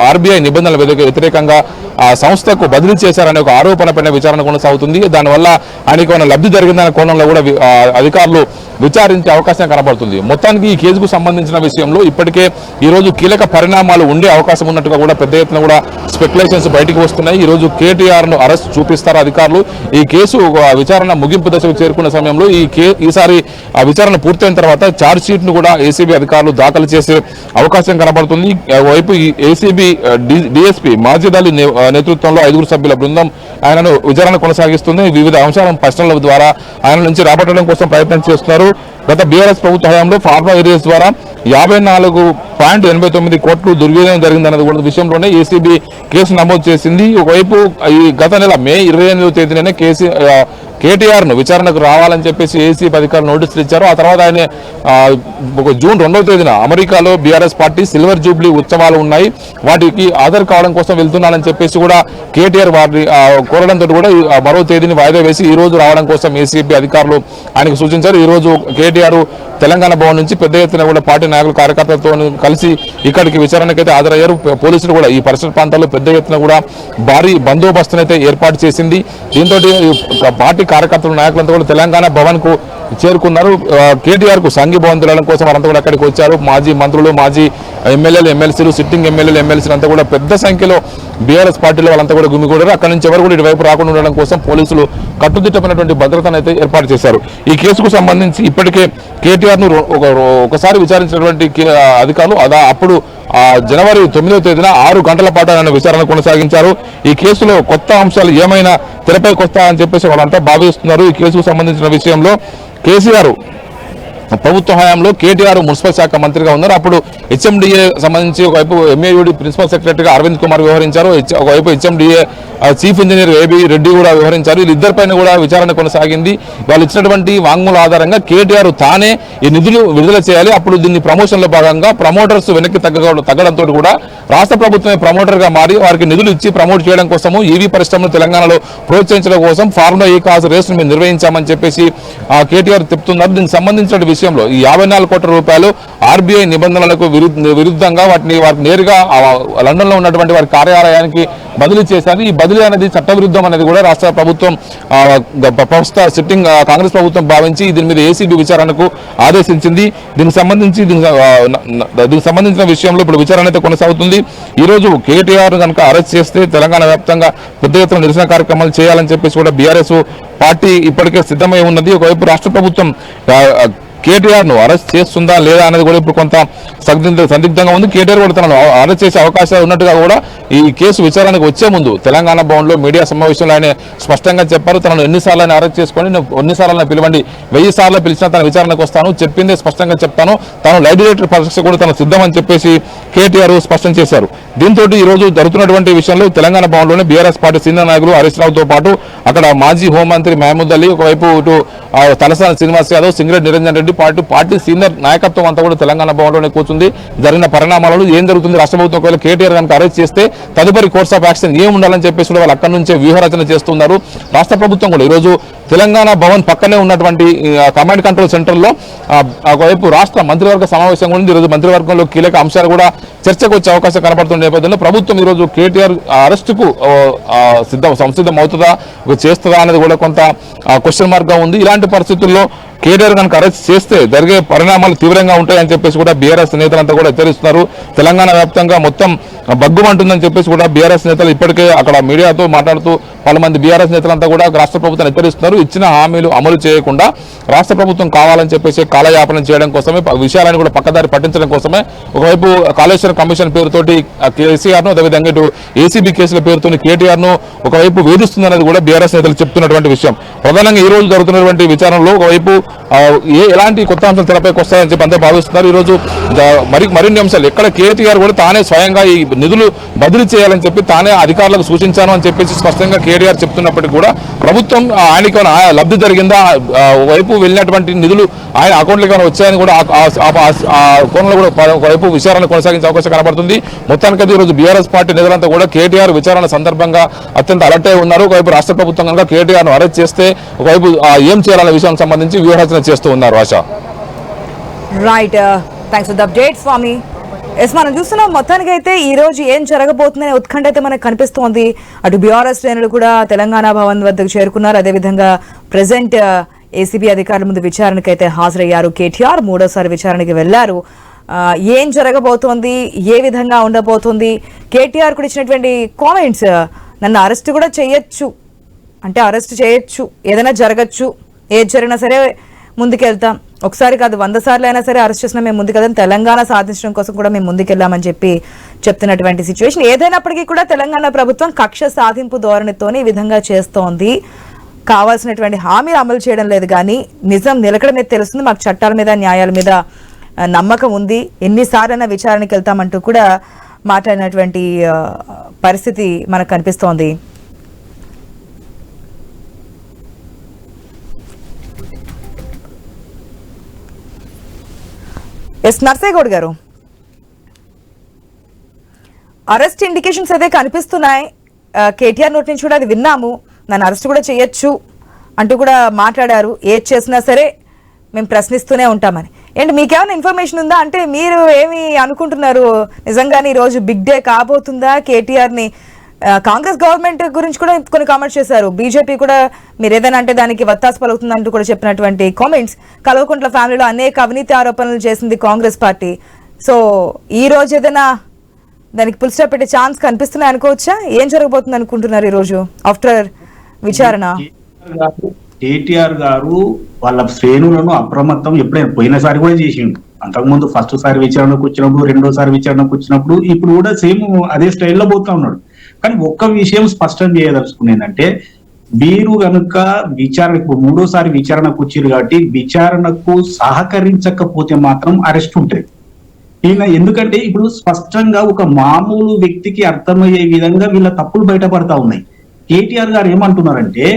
ఆర్బీఐ నిబంధనల వ్యతిరేకంగా ఆ సంస్థకు బదిలీ చేశారనే ఒక ఆరోపణ పైన విచారణ కొనసాగుతుంది. దానివల్ల ఆయనకు లబ్ధి జరిగిందనే కోణంలో కూడా అధికారులు విచారించే అవకాశం కనబడుతుంది. మొత్తానికి ఈ కేసుకు సంబంధించిన విషయంలో ఇప్పటికే ఈ రోజు కీలక పరిణామాలు ఉండే అవకాశం ఉన్నట్టుగా కూడా పెద్ద ఎత్తున కూడా స్పెక్యులేషన్స్ బయటకు వస్తున్నాయి. ఈ రోజు కేటీఆర్ ను అరెస్ట్ చూపిస్తారు అధికారులు. ఈ కేసు విచారణ ముగింపు దశకు చేరుకున్న సమయంలో ఈసారి ఆ విచారణ పూర్తయిన తర్వాత ఛార్జ్ షీట్ ను కూడా ఏసీబీ అధికారులు దాఖలు చేసే అవకాశం కనబడుతుంది. వైపు ఈ ఏసీబీ డిఎస్పీ మాజిద్ అలీ నేతృత్వంలో 5 సభ్యుల బృందం ఆయనను విచారణ కొనసాగిస్తుంది. వివిధ అంశాలను ప్రశ్నల ద్వారా ఆయన నుంచి రాబట్టడం కోసం ప్రయత్నం చేస్తున్నారు. గత బీఆర్ఎస్ ప్రభుత్వ హయాంలో ఫార్మా ఏరియాస్ ద్వారా 54.89 కోట్లు దుర్వినియోగం జరిగిందన్నది కూడా విషయంలోనే ఏసీబీ కేసు నమోదు చేసింది. ఒకవైపు ఈ గత నెల మే 28వ తేదీనే కేటీఆర్ ను విచారణకు రావాలని చెప్పేసి ఏసీబీ అధికారులు నోటీసులు ఇచ్చారు. ఆ తర్వాత ఆయన జూన్ 2వ తేదీన అమెరికాలో బీఆర్ఎస్ పార్టీ సిల్వర్ జూబ్లీ ఉత్సవాలు ఉన్నాయి, వాటికి హాజరు కావడం కోసం వెళ్తున్నానని చెప్పేసి కూడా కేటీఆర్ వారిని కోరడంతో కూడా మరో తేదీని వాయిదా వేసి ఈ రోజు రావడం కోసం ఏసీబీ అధికారులు ఆయనకు సూచించారు. ఈ రోజు కేటీఆర్ తెలంగాణ భవన్ నుంచి పెద్ద ఎత్తున కూడా పార్టీ నాయకులు కార్యకర్తలతో కలిసి ఇక్కడికి విచారణకైతే హాజరయ్యారు. పోలీసులు కూడా ఈ పరిసర ప్రాంతాల్లో పెద్ద ఎత్తున కూడా భారీ బందోబస్తును అయితే ఏర్పాటు చేసింది. దీంతో పార్టీ కార్యకర్తలు నాయకులంతా కూడా తెలంగాణ భవన్ కు చేరుకున్నారు. కేటీఆర్ కు సంఘీభావం తెలవడం కోసం వారంతా కూడా అక్కడికి వచ్చారు. మాజీ మంత్రులు, మాజీ ఎమ్మెల్యేలు, ఎమ్మెల్సీలు, సిట్టింగ్ ఎమ్మెల్యేలు, ఎమ్మెల్సీలు అంతా కూడా పెద్ద సంఖ్యలో బీఆర్ఎస్ పార్టీలో వాళ్ళంతా కూడా గుమిగూడారు. అక్కడి నుంచి ఎవరు కూడా ఇటువైపు రాకుండా ఉండడం కోసం పోలీసులు కట్టుదిట్టమైనటువంటి భద్రతను అయితే ఏర్పాటు చేశారు. ఈ కేసుకు సంబంధించి ఇప్పటికే కేటీఆర్ ను ఒకసారి విచారించినటువంటి అధికారులు అప్పుడు జనవరి 9వ తేదీన 6 గంటల పాటు ఆయన విచారణ కొనసాగించారు. ఈ కేసులో కొత్త అంశాలు ఏమైనా తెరపైకి వస్తాయని చెప్పేసి వాళ్ళంతా భావిస్తున్నారు. ఈ కేసుకు సంబంధించిన విషయంలో కేసీఆర్ ప్రభుత్వ హయాంలో కేటీఆర్ మున్సిపల్ శాఖ మంత్రిగా ఉన్నారు. అప్పుడు హెచ్ఎండిఏ సంబంధించి ఒకవైపు ఎంఏయుడి ప్రిన్సిపల్ సెక్రటరీగా అరవింద్ కుమార్ వ్యవహరించారు. ఒకవైపు HMDA chief engineer AB Reddy కూడా వ్యవహరించారు. వీళ్ళిద్దరిపైన కూడా విచారణ కొనసాగింది. వాళ్ళు ఇచ్చినటువంటి వాంగ్మూల ఆధారంగా కేటీఆర్ తానే ఈ నిధులు విడుదల చేయాలి, అప్పుడు దీన్ని ప్రమోషన్లో భాగంగా ప్రమోటర్స్ వెనక్కి తగ్గడంతో కూడా రాష్ట్ర ప్రభుత్వమే ప్రమోటర్ గా మారి వారికి నిధులు ఇచ్చి ప్రమోట్ చేయడం కోసము ఈవీ పరిశ్రమను తెలంగాణలో ప్రోత్సహించడం కోసం ఫార్ములా ఈ కాస్ రేస్ మేము నిర్వహించామని చెప్పేసి కేటీఆర్ చెప్తున్నారు. దీనికి సంబంధించిన విషయంలో ఈ 54 కోట్ల రూపాయలు ఆర్బీఐ నిబంధనలకు విరుద్ధంగా వారికి నేరుగా లండన్ లో ఉన్నటువంటి వారి కార్యాలయానికి బదిలీ చేశారు. ఈ బదిలీ అనేది చట్టవిరుద్ధం అనేది కూడా రాష్ట్ర ప్రభుత్వం ప్రస్తుత సిట్టింగ్ కాంగ్రెస్ ప్రభుత్వం భావించి దీని మీద ఏసీబీ విచారణకు ఆదేశించింది. దీనికి సంబంధించిన విషయంలో ఇప్పుడు విచారణ అయితే కొనసాగుతుంది. ఈ రోజు కేటీఆర్ కనుక అరెస్ట్ చేస్తే తెలంగాణ వ్యాప్తంగా పెద్ద ఎత్తున నిరసన కార్యక్రమాలు చేయాలని చెప్పేసి కూడా బీఆర్ఎస్ పార్టీ ఇప్పటికే సిద్ధమై ఉన్నది. ఒకవైపు రాష్ట్ర ప్రభుత్వం కేటీఆర్ ను అరెస్ట్ చేస్తుందా లేదా అనేది కూడా ఇప్పుడు కొంత సందిగ్ధంగా ఉంది. కేటీఆర్ కూడా తనను అరెస్ట్ చేసే అవకాశాలు ఉన్నట్టుగా కూడా ఈ కేసు విచారణకు వచ్చే ముందు తెలంగాణ భవన్ లో మీడియా సమావేశంలో ఆయన స్పష్టంగా చెప్పారు. తనను ఎన్నిసార్లు అరెస్ట్ చేసుకొని ఎన్నిసార్లు పిలవండి, 1000 సార్లు పిలిచినా తన విచారణకు వస్తాను, చెప్పిందే స్పష్టంగా చెప్తాను, తాను లై డిటెక్టర్ పరీక్ష కూడా తను సిద్ధమని చెప్పేసి కేటీఆర్ స్పష్టం చేశారు. దీంతో ఈ రోజు జరుగుతున్నటువంటి విషయంలో తెలంగాణ భవన్ లోనే బీఆర్ఎస్ పార్టీ సీనియర్ నాయకులు హరీష్ రావుతో పాటు అక్కడ మాజీ హోంమంత్రి మహమూద్ అలీ, ఒకవైపు ఇటు తలసాని శ్రీనివాస్ యాదవ్, సింగరెడ్డి నిరంజన్ రెడ్డి పార్టీ సీనియర్ నాయకత్వం అంతా కూడా తెలంగాణ భవన్ లోనే కూర్చుంది. జరిగిన పరిణామాలను ఏం జరుగుతుంది, రాష్ట్ర ప్రభుత్వం ఒకవేళ కేటీఆర్ కనుక అరెస్ట్ చేస్తే తదుపరి కోర్స్ ఆఫ్ యాక్షన్ ఏం ఉండాలని చెప్పేసి కూడా వాళ్ళు అక్కడి నుంచే వ్యూహరచన చేస్తున్నారు. రాష్ట్ర ప్రభుత్వం కూడా ఈరోజు తెలంగాణ భవన్ పక్కనే ఉన్నటువంటి కమాండ్ కంట్రోల్ సెంటర్ లో ఒకవైపు రాష్ట్ర మంత్రివర్గ సమావేశం ఉంది. ఈరోజు మంత్రివర్గంలో కీలక అంశాలు కూడా చర్చకు వచ్చే అవకాశం కనబడుతున్న నేపథ్యంలో ప్రభుత్వం ఈరోజు కేటీఆర్ అరెస్టుకు సంసిద్ధం అవుతుందా, చేస్తుందా అనేది కూడా కొంత క్వశ్చన్ మార్క్ గా ఉంది. ఇలాంటి పరిస్థితుల్లో కేటీఆర్ కనుక అరెస్ట్ చేస్తే జరిగే పరిణామాలు తీవ్రంగా ఉంటాయని చెప్పేసి కూడా బీఆర్ఎస్ నేతలంతా కూడా హెచ్చరిస్తున్నారు. తెలంగాణ వ్యాప్తంగా మొత్తం బగ్గుమంటుందని చెప్పేసి కూడా బీఆర్ఎస్ నేతలు ఇప్పటికే అక్కడ మీడియాతో మాట్లాడుతూ పలు మంది బీఆర్ఎస్ నేతలంతా కూడా రాష్ట్ర ప్రభుత్వాన్ని హెచ్చరిస్తున్నారు. ఇచ్చిన హామీలు అమలు చేయకుండా రాష్ట్ర ప్రభుత్వం కావాలని చెప్పేసి కాలయాపన చేయడం కోసమే, విషయాలను కూడా పక్కదారి పట్టించడం కోసమే ఒకవైపు కాళేశ్వరం కమిషన్ పేరుతోటి కేసీఆర్ ను, అదేవిధంగా ఇటు ఏసీబీ కేసుల పేరుతో కేటీఆర్ ను ఒకవైపు వేధిస్తుందనేది కూడా బీఆర్ఎస్ నేతలు చెప్తున్నటువంటి విషయం. ప్రధానంగా ఈ రోజు జరుగుతున్నటువంటి విచారణలో ఒకవైపు ఎలాంటి కొత్త అంశాలు తెరపైకి వస్తాయని చెప్పి అందరూ భావిస్తున్నారు. ఈ రోజు మరిన్ని అంశాలు ఎక్కడ కేటీఆర్ కూడా తానే స్వయంగా ఈ నిధులు బదిలీ చేయాలని చెప్పి తానే అధికారులకు సూచించాను అని చెప్పేసి స్పష్టంగా కేటీఆర్ చెప్తున్నప్పటికీ కూడా ప్రభుత్వం ఆయనకి లబ్ధి జరిగిందా, వైపు వెళ్ళినటువంటి నిధులు ఆయన అకౌంట్లోకి ఏమైనా వచ్చాయని కూడా ఆ కోణంలో కూడా ఒకవైపు విచారణ కొనసాగించే అవకాశం కనబడుతుంది. మొత్తానికైతే ఈరోజు బీఆర్ఎస్ పార్టీ నేతలంతా కూడా కేటీఆర్ విచారణ సందర్భంగా అత్యంత అలర్ట్ అయి ఉన్నారు. ఒకవైపు రాష్ట్ర ప్రభుత్వం కనుక కేటీఆర్ ను అరెస్ట్ చేస్తే ఒకవైపు ఏం చేయాలనే విషయానికి సంబంధించి వ్యూహరచన చేస్తూ ఉన్నారు. Asha right, thanks for the update Swamy. Yes, మనం చూస్తున్నాం మొత్తానికి అయితే ఈ రోజు ఏం జరగబోతుందనే ఉత్కంఠ అయితే మనకు కనిపిస్తోంది. అటు బీఆర్ఎస్ శ్రేణులు కూడా తెలంగాణ భవన్ వద్దకు చేరుకున్నారు. అదేవిధంగా ప్రెసెంట్ ఏసీబీ అధికారుల ముందు విచారణకైతే హాజరయ్యారు కేటీఆర్. మూడోసారి విచారణకి వెళ్లారు. ఏం జరగబోతోంది, ఏ విధంగా ఉండబోతుంది, కేటీఆర్ కూడా ఇచ్చినటువంటి కామెంట్స్, నన్ను అరెస్ట్ కూడా చేయొచ్చు అంటే అరెస్ట్ చేయొచ్చు, ఏదైనా జరగచ్చు, ఏది జరిగినా సరే ముందుకెళ్తాం, ఒకసారి కాదు 100 సార్లు అయినా సరే అరెస్ట్ చేసినా మేము ముందుకెళ్తాం, తెలంగాణ సాధించడం కోసం కూడా మేము ముందుకెళ్లామని చెప్పి చెప్తున్నటువంటి సిచ్యువేషన్. ఏదైనప్పటికీ కూడా తెలంగాణ ప్రభుత్వం కక్ష సాధింపు ధోరణితోనే ఈ విధంగా చేస్తోంది. కావాల్సినటువంటి హామీలు అమలు చేయడం లేదు, కానీ నిజం నిలకడమే తెలుస్తుంది. మాకు చట్టాల మీద న్యాయాల మీద నమ్మకం ఉంది, ఎన్నిసార్లైనా విచారణకి వెళ్తామంటూ కూడా మాట్లాడినటువంటి పరిస్థితి మనకు కనిపిస్తోంది. ఎస్ నర్సేగౌడ్ గారు, అరెస్ట్ ఇండికేషన్స్ అయితే కనిపిస్తున్నాయి. కేటీఆర్ నోటి నుంచి కూడా అది విన్నాము, నన్ను అరెస్ట్ కూడా చేయొచ్చు అంటూ కూడా మాట్లాడారు. ఏది చేసినా సరే మేము ప్రశ్నిస్తూనే ఉంటామని. ఏంటి మీకేమైనా ఇన్ఫర్మేషన్ ఉందా? అంటే మీరు ఏమి అనుకుంటున్నారు, నిజంగానే ఈరోజు బిగ్ డే కాబోతుందా కేటీఆర్ని? కాంగ్రెస్ గవర్నమెంట్ గురించి కూడా కొన్ని కామెంట్స్ చేశారు. బీజేపీ కూడా మీరు ఏదైనా అంటే దానికి వత్తాసు పలుకుతుందంటూ కూడా చెప్పినటువంటి కామెంట్స్. కల్వకుంట్ల ఫ్యామిలీలో అనేక అవినీతి ఆరోపణలు చేసింది కాంగ్రెస్ పార్టీ. సో ఈ రోజు ఏదైనా దానికి ఫుల్ స్టాప్ పెట్టే ఛాన్స్ కనిపిస్తున్నాయి అనుకోవచ్చా? ఏం జరగబోతుంది అనుకుంటున్నారు ఈ రోజు ఆఫ్టర్ విచారణ? కేటీఆర్ గారు వాళ్ళ శ్రేణులను అప్రమత్తం ఎప్పుడైనా పోయినసారి కూడా చేసిండు. అంతకుముందు ఫస్ట్ సారి విచారణకు వచ్చినప్పుడు, రెండోసారి విచారణకు వచ్చినప్పుడు, ఇప్పుడు కూడా సేమ్ అదే స్టైల్లో పోతా ఉన్నాడు. కానీ ఒక్క విషయం స్పష్టం చేయదలుచుకునేదంటే, మీరు కనుక విచారణకు మూడోసారి విచారణకు వచ్చారు కాబట్టి విచారణకు సహకరించకపోతే మాత్రం అరెస్ట్ ఉంటుంది. ఈయన ఎందుకంటే ఇప్పుడు స్పష్టంగా ఒక మామూలు వ్యక్తికి అర్థమయ్యే విధంగా వీళ్ళ తప్పులు బయటపడతా ఉన్నాయి. కేటీఆర్ గారు ఏమంటున్నారంటే,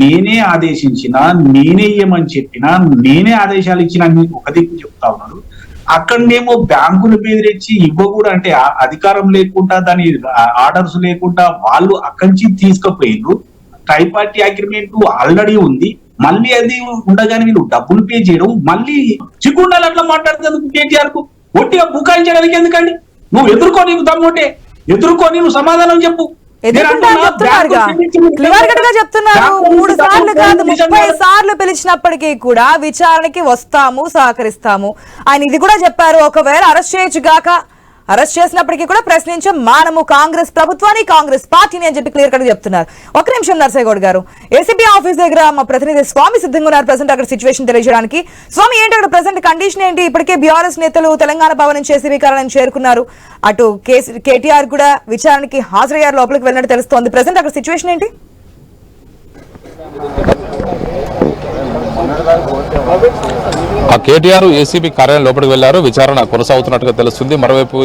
నేనే ఆదేశించినా, నేనే ఇయ్యమని చెప్పినా, నేనే ఆదేశాలు ఇచ్చినా ఒక దిక్కు చెప్తా ఉన్నాడు. అక్కడనేమో బ్యాంకులు బెదిరించి ఇవ్వకూడదు అంటే అధికారం లేకుండా, దాని ఆర్డర్స్ లేకుండా వాళ్ళు అక్కడి నుంచి తీసుకుపోయిండ్రు. ట్రైపార్టీ అగ్రిమెంట్ ఆల్రెడీ ఉంది, మళ్ళీ అది ఉండగానే వీళ్ళు డబ్బులు పే చేయడం, మళ్ళీ చిక్కుండాలి అట్లా మాట్లాడుతుంది కేటీఆర్ కు. ఒట్టిగా బుకాయించడానికి ఎందుకండి? నువ్వు ఎదుర్కో, నీకు దమ్ముంటే ఎదుర్కొని నువ్వు సమాధానం చెప్పు. చెప్తున్నారు 3 సార్లు కాదు 30 సార్లు పిలిచినప్పటికీ కూడా విచారణకి వస్తాము, సహకరిస్తాము ఆయన ఇది కూడా చెప్పారు. ఒకవేళ అరెస్ట్ చేయొచ్చు గాక, అరెస్ట్ చేసినప్పటికీ కూడా ప్రశ్నించే మానము కాంగ్రెస్ ప్రభుత్వాన్ని, కాంగ్రెస్ పార్టీని అని చెప్పి క్లియర్ కట్ చెప్తున్నారు. ఒక నిమిషం నర్సేగౌడ్ గారు, ఏసీబీ ఆఫీస్ దగ్గర మా ప్రతినిధి స్వామి సిద్ధంగా ఉన్నారు ప్రెసెంట్ అక్కడ సిచ్యువేషన్ తెలియజేయడానికి. స్వామి, ఏంటి అక్కడ ప్రెసెంట్ కండిషన్ ఏంటి? ఇప్పటికే బీఆర్ఎస్ నేతలు తెలంగాణ భవన్ నుంచి ఏసీబీ కార్యాలయం చేరుకున్నారు, అటు కేటీఆర్ కూడా విచారణకి హాజరయ్యారు, లోపలికి వెళ్ళినట్టు తెలుస్తోంది. ప్రెసెంట్ అక్కడ సిచ్యువేషన్ ఏంటి? ఆ కేటీఆర్ ఏసీబీ కార్యాలయం లోపలికి వెళ్లారు, విచారణ కొనసాగుతున్నట్టుగా తెలుస్తుంది. మరోవైపు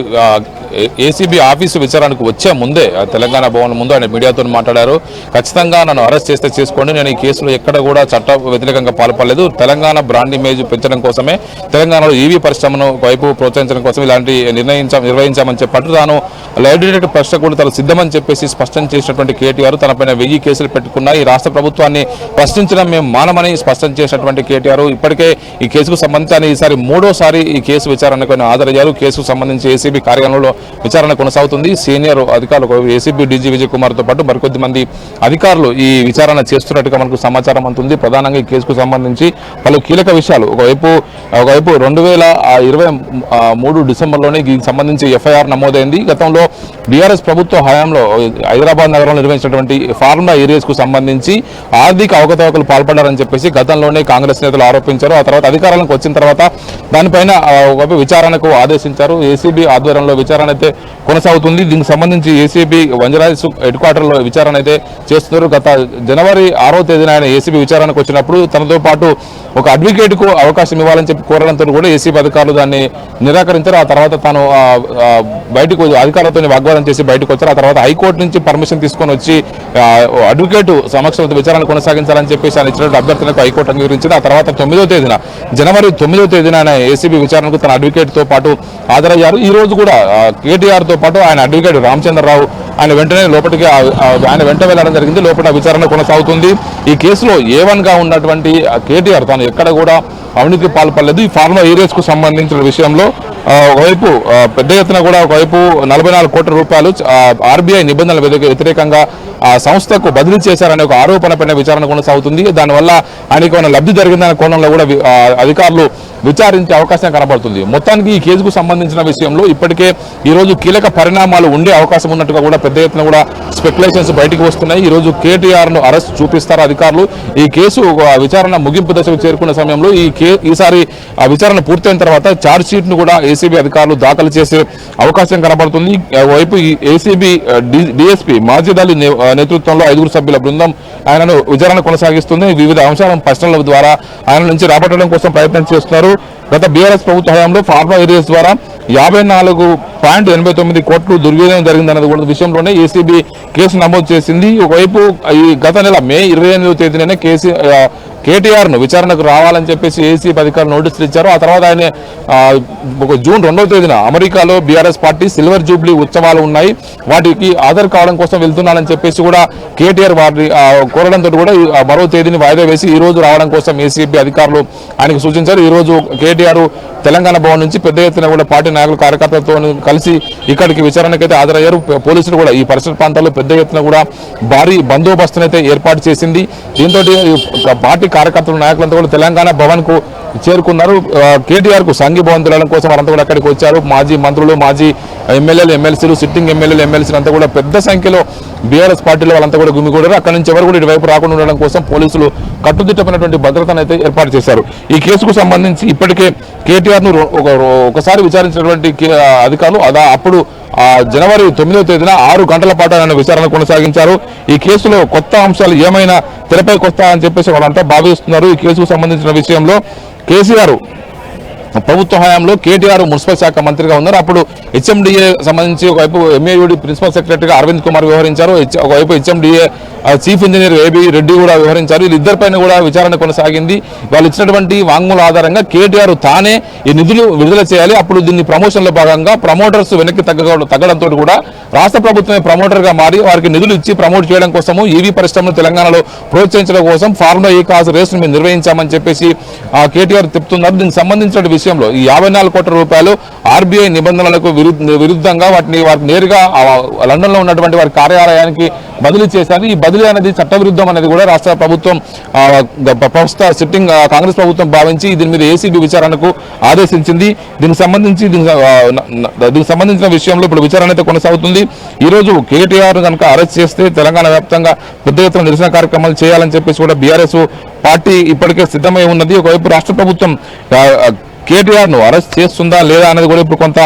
ఏసీబీ ఆఫీసు విచారణకు వచ్చే ముందే తెలంగాణ భవన్ ముందు ఆయన మీడియాతో మాట్లాడారు. ఖచ్చితంగా నన్ను అరెస్ట్ చేస్తే చేసుకోండి, నేను ఈ కేసులో ఎక్కడ కూడా చట్ట వ్యతిరేకంగా పాల్పడలేదు, తెలంగాణ బ్రాండ్ ఇమేజ్ పెంచడం కోసమే, తెలంగాణలో ఈవీ పరిశ్రమను వైపు ప్రోత్సహించడం కోసం ఇలాంటి నిర్వహించామని చెప్పట్టు తాను లైవ్ డైరెక్ట్ ప్రశ్న కూడా తను సిద్ధమని చెప్పేసి స్పష్టం చేసినటువంటి కేటీఆర్ తనపైన 1000 కేసులు పెట్టుకున్నా, ఈ రాష్ట్ర ప్రభుత్వాన్ని ప్రశ్నించడం మేము మానమని స్పష్టం చేసినటువంటి కేటీఆర్ ఇప్పటికే ఈ కేసుకు సంబంధించి ఈసారి 3వ ఈ కేసు విచారణకు హాజరయ్యారు. కేసుకు సంబంధించి ఏసీబీ కార్యాలయంలో విచారణ కొనసాగుతుంది. సీనియర్ అధికారులు ఏసీబీ డీజీ విజయ్ కుమార్ తో పాటు మరికొద్ది మంది అధికారులు ఈ విచారణ చేస్తున్నట్టుగా మనకు సమాచారం అందుతుంది. ప్రధానంగా ఈ కేసుకు సంబంధించి పలు కీలక విషయాలు, ఒకవైపు 2023 డిసెంబర్లోనే దీనికి సంబంధించి ఎఫ్ఐఆర్ నమోదైంది. గతంలో బీఆర్ఎస్ ప్రభుత్వ హయాంలో హైదరాబాద్ నగరంలో నిర్వహించినటువంటి ఫార్ములా ఏరియాస్ కు సంబంధించి ఆర్థిక అవకతవకలు పాల్పడ్డారని చెప్పేసి గతంలోనే కాంగ్రెస్ నేతలు ఆరోపించారు. ఆ తర్వాత అధికారంలోకి వచ్చిన తర్వాత దానిపైన విచారణకు ఆదేశించారు. ఏసీబీ ఆధ్వర్యంలో విచారణ అయితే కొనసాగుతుంది. దీనికి సంబంధించి ఏసీబీ వంజరాయిస్ హెడ్ క్వార్టర్ లో విచారణ అయితే చేస్తున్నారు. గత జనవరి 6వ తేదీన ఆయన ఏసీబీ విచారణకు వచ్చినప్పుడు తనతో పాటు ఒక అడ్వకేట్ కు అవకాశం ఇవ్వాలని చెప్పి కోరడంతో కూడా ఏసీబీ అధికారులు దాన్ని నిరాకరించారు. ఆ తర్వాత తాను బయటకు అధికారులతో వాగ్వాదం చేసి బయటకు వచ్చారు. ఆ తర్వాత హైకోర్టు నుంచి పర్మిషన్ తీసుకొని వచ్చి అడ్వకేట్ సమక్షంలో విచారణ కొనసాగించాలని చెప్పేసి ఆయన ఇచ్చినటువంటి అభ్యర్థనకు హైకోర్టు అంగీకరించింది. ఆ తర్వాత జనవరి 9వ తేదీన ఆయన ఏసీబీ విచారణకు తన అడ్వకేట్ తో పాటు హాజరయ్యారు. ఈ రోజు కూడా కేటీఆర్ తో పాటు ఆయన అడ్వకేట్ రామచంద్రరావు ఆయన వెంటనే లోపలికి ఆయన వెంట వెళ్ళడం జరిగింది. లోపల విచారణ కొనసాగుతుంది. ఈ కేసులో A1గా ఉన్నటువంటి కేటీఆర్ తాను ఎక్కడ కూడా అవినీతికి పాల్పడలేదు. ఈ ఫార్మా ఏరియాస్ కు సంబంధించిన విషయంలో ఒకవైపు పెద్ద ఎత్తున కూడా ఒకవైపు 44 కోట్ల రూపాయలు RBI నిబంధనల వ్యతిరేకంగా ఆ సంస్థకు బదిలీ చేశారనే ఒక ఆరోపణపైన విచారణ కొనసాగుతుంది. దానివల్ల ఆయనకు ఏమైనా లబ్ధి జరిగిందనే కోణంలో కూడా అధికారులు విచారించే అవకాశం కనబడుతుంది. మొత్తానికి ఈ కేసుకు సంబంధించిన విషయంలో ఇప్పటికే ఈ రోజు కీలక పరిణామాలు ఉండే అవకాశం ఉన్నట్టుగా కూడా పెద్ద ఎత్తున కూడా స్పెక్యులేషన్స్ బయటకు వస్తున్నాయి. ఈ రోజు కేటీఆర్ ను అరెస్ట్ చూపిస్తారు అధికారులు. ఈ కేసు విచారణ ముగింపు దశకు చేరుకున్న సమయంలో ఈసారి విచారణ పూర్తయిన తర్వాత ఛార్జ్ షీట్ ను కూడా ఏసీబీ అధికారులు దాఖలు చేసే అవకాశం కనబడుతుంది. వైపు ఈ ఏసీబీ డిఎస్పీ మాజిద్ అలీ నేతృత్వంలో 5 సభ్యుల బృందం ఆయనను విచారణ కొనసాగిస్తుంది. వివిధ అంశాల ప్రశ్నల ద్వారా ఆయన నుంచి రాబట్టడం కోసం ప్రయత్నం చేస్తున్నారు. గత బీఆర్ఎస్ ప్రభుత్వ హయాంలో ఫార్మా ఏరియాస్ ద్వారా 54.89 కోట్లు దుర్వినియోగం జరిగిందన్నది కూడా విషయంలోనే ఏసీబీ కేసు నమోదు చేసింది. ఒకవైపు ఈ గత నెల మే 28వ తేదీనే కేటీఆర్ ను విచారణకు రావాలని చెప్పేసి ఏసీబీ అధికారులు నోటీసులు ఇచ్చారు. ఆ తర్వాత ఆయన జూన్ 2వ తేదీన అమెరికాలో బీఆర్ఎస్ పార్టీ సిల్వర్ జూబ్లీ ఉత్సవాలు ఉన్నాయి, వాటికి హాజరు కావడం కోసం వెళ్తున్నానని చెప్పేసి కూడా కేటీఆర్ వారిని కోరడంతో కూడా మరో తేదీని వాయిదా వేసి ఈ రోజు రావడం కోసం ఏసీబీ అధికారులు ఆయనకు సూచించారు. ఈ రోజు కేటీఆర్ తెలంగాణ భవన్ నుంచి పెద్ద ఎత్తున కూడా పార్టీ నాయకులు కార్యకర్తలతో కలిసి ఇక్కడికి విచారణకైతే హాజరయ్యారు. పోలీసులు కూడా ఈ పరిసర ప్రాంతాల్లో పెద్ద ఎత్తున కూడా భారీ బందోబస్తునైతే ఏర్పాటు చేసింది. దీంతో పార్టీ కార్యకర్తల నాయకులంతా కూడా తెలంగాణ భవన్ కు చేరుకున్నారు. కేటీఆర్ కు సంఘీభావం తెలడం కోసం వారంతా కూడా అక్కడికి వచ్చారు. మాజీ మంత్రులు, మాజీ ఎమ్మెల్యేలు, ఎమ్మెల్సీలు, సిట్టింగ్ ఎమ్మెల్యేలు, ఎమ్మెల్సీలు అంతా కూడా పెద్ద సంఖ్యలో బీఆర్ఎస్ పార్టీలో వాళ్ళంతా కూడా గుమిగూడారు. అక్కడి నుంచి ఎవరు కూడా ఇటువైపు రాకుండా ఉండడం కోసం పోలీసులు కట్టుదిట్టమైనటువంటి భద్రతను అయితే ఏర్పాటు చేశారు. ఈ కేసుకు సంబంధించి ఇప్పటికే కేటీఆర్ ను ఒకసారి విచారించినటువంటి అధికారులు అప్పుడు జనవరి 9వ తేదీన 6 గంటల పాటు ఆయన విచారణ కొనసాగించారు. ఈ కేసులో కొత్త అంశాలు ఏమైనా తెరపైకి వస్తాయని చెప్పేసి వాళ్ళంతా భావిస్తున్నారు. ఈ కేసుకు సంబంధించిన విషయంలో కేసీఆర్ ప్రభుత్వ హయాంలో కేటీఆర్ మున్సిపల్ శాఖ మంత్రిగా ఉన్నారు. అప్పుడు హెచ్ఎండిఏ సంబంధించి ఒకవైపు ఎంఏయుడి ప్రిన్సిపల్ సెక్రటరీగా అరవింద్ కుమార్ వ్యవహరించారు. ఒకవైపు HMDA chief engineer AB Reddy కూడా వ్యవహరించారు. వీళ్ళిద్దరిపైన కూడా విచారణ కొనసాగింది. వాళ్ళు ఇచ్చినటువంటి వాంగ్మూల ఆధారంగా కేటీఆర్ తానే ఈ నిధులు విడుదల చేయాలి, అప్పుడు దీన్ని ప్రమోషన్లో భాగంగా ప్రమోటర్స్ వెనక్కి తగ్గడంతో కూడా రాష్ట్ర ప్రభుత్వమే ప్రమోటర్ గా మారి వారికి నిధులు ఇచ్చి ప్రమోట్ చేయడం కోసము ఈవీ పరిశ్రమను తెలంగాణలో ప్రోత్సహించడం కోసం ఫార్ములా ఈ కాజ్ రేస్ మేము నిర్వహించామని చెప్పేసి కేటీఆర్ చెప్తున్నారు. దీనికి సంబంధించిన విషయంలో ఈ 54 కోట్ల రూపాయలు RBI నిబంధనలకు విరుద్ధంగా వాటిని నేరుగా లండన్ లో ఉన్నటువంటి వారి కార్యాలయానికి బదిలీ చేశారు. ఈ బదిలీ అనేది చట్టవిరుద్ధం అనేది కూడా రాష్ట్ర ప్రభుత్వం ప్రస్తుత సిట్టింగ్ కాంగ్రెస్ ప్రభుత్వం భావించి దీని మీద ఏసీబీ విచారణకు ఆదేశించింది. దీనికి సంబంధించిన విషయంలో ఇప్పుడు విచారణ అయితే కొనసాగుతుంది. ఈ రోజు కేటీఆర్ కనుక అరెస్ట్ చేస్తే తెలంగాణ వ్యాప్తంగా పెద్ద ఎత్తున నిరసన కార్యక్రమాలు చేయాలని చెప్పేసి కూడా బీఆర్ఎస్ పార్టీ ఇప్పటికే సిద్ధమై ఉన్నది. ఒకవైపు రాష్ట్ర ప్రభుత్వం కేటీఆర్ ను అరెస్ట్ చేస్తుందా లేదా అనేది కూడా ఇప్పుడు కొంత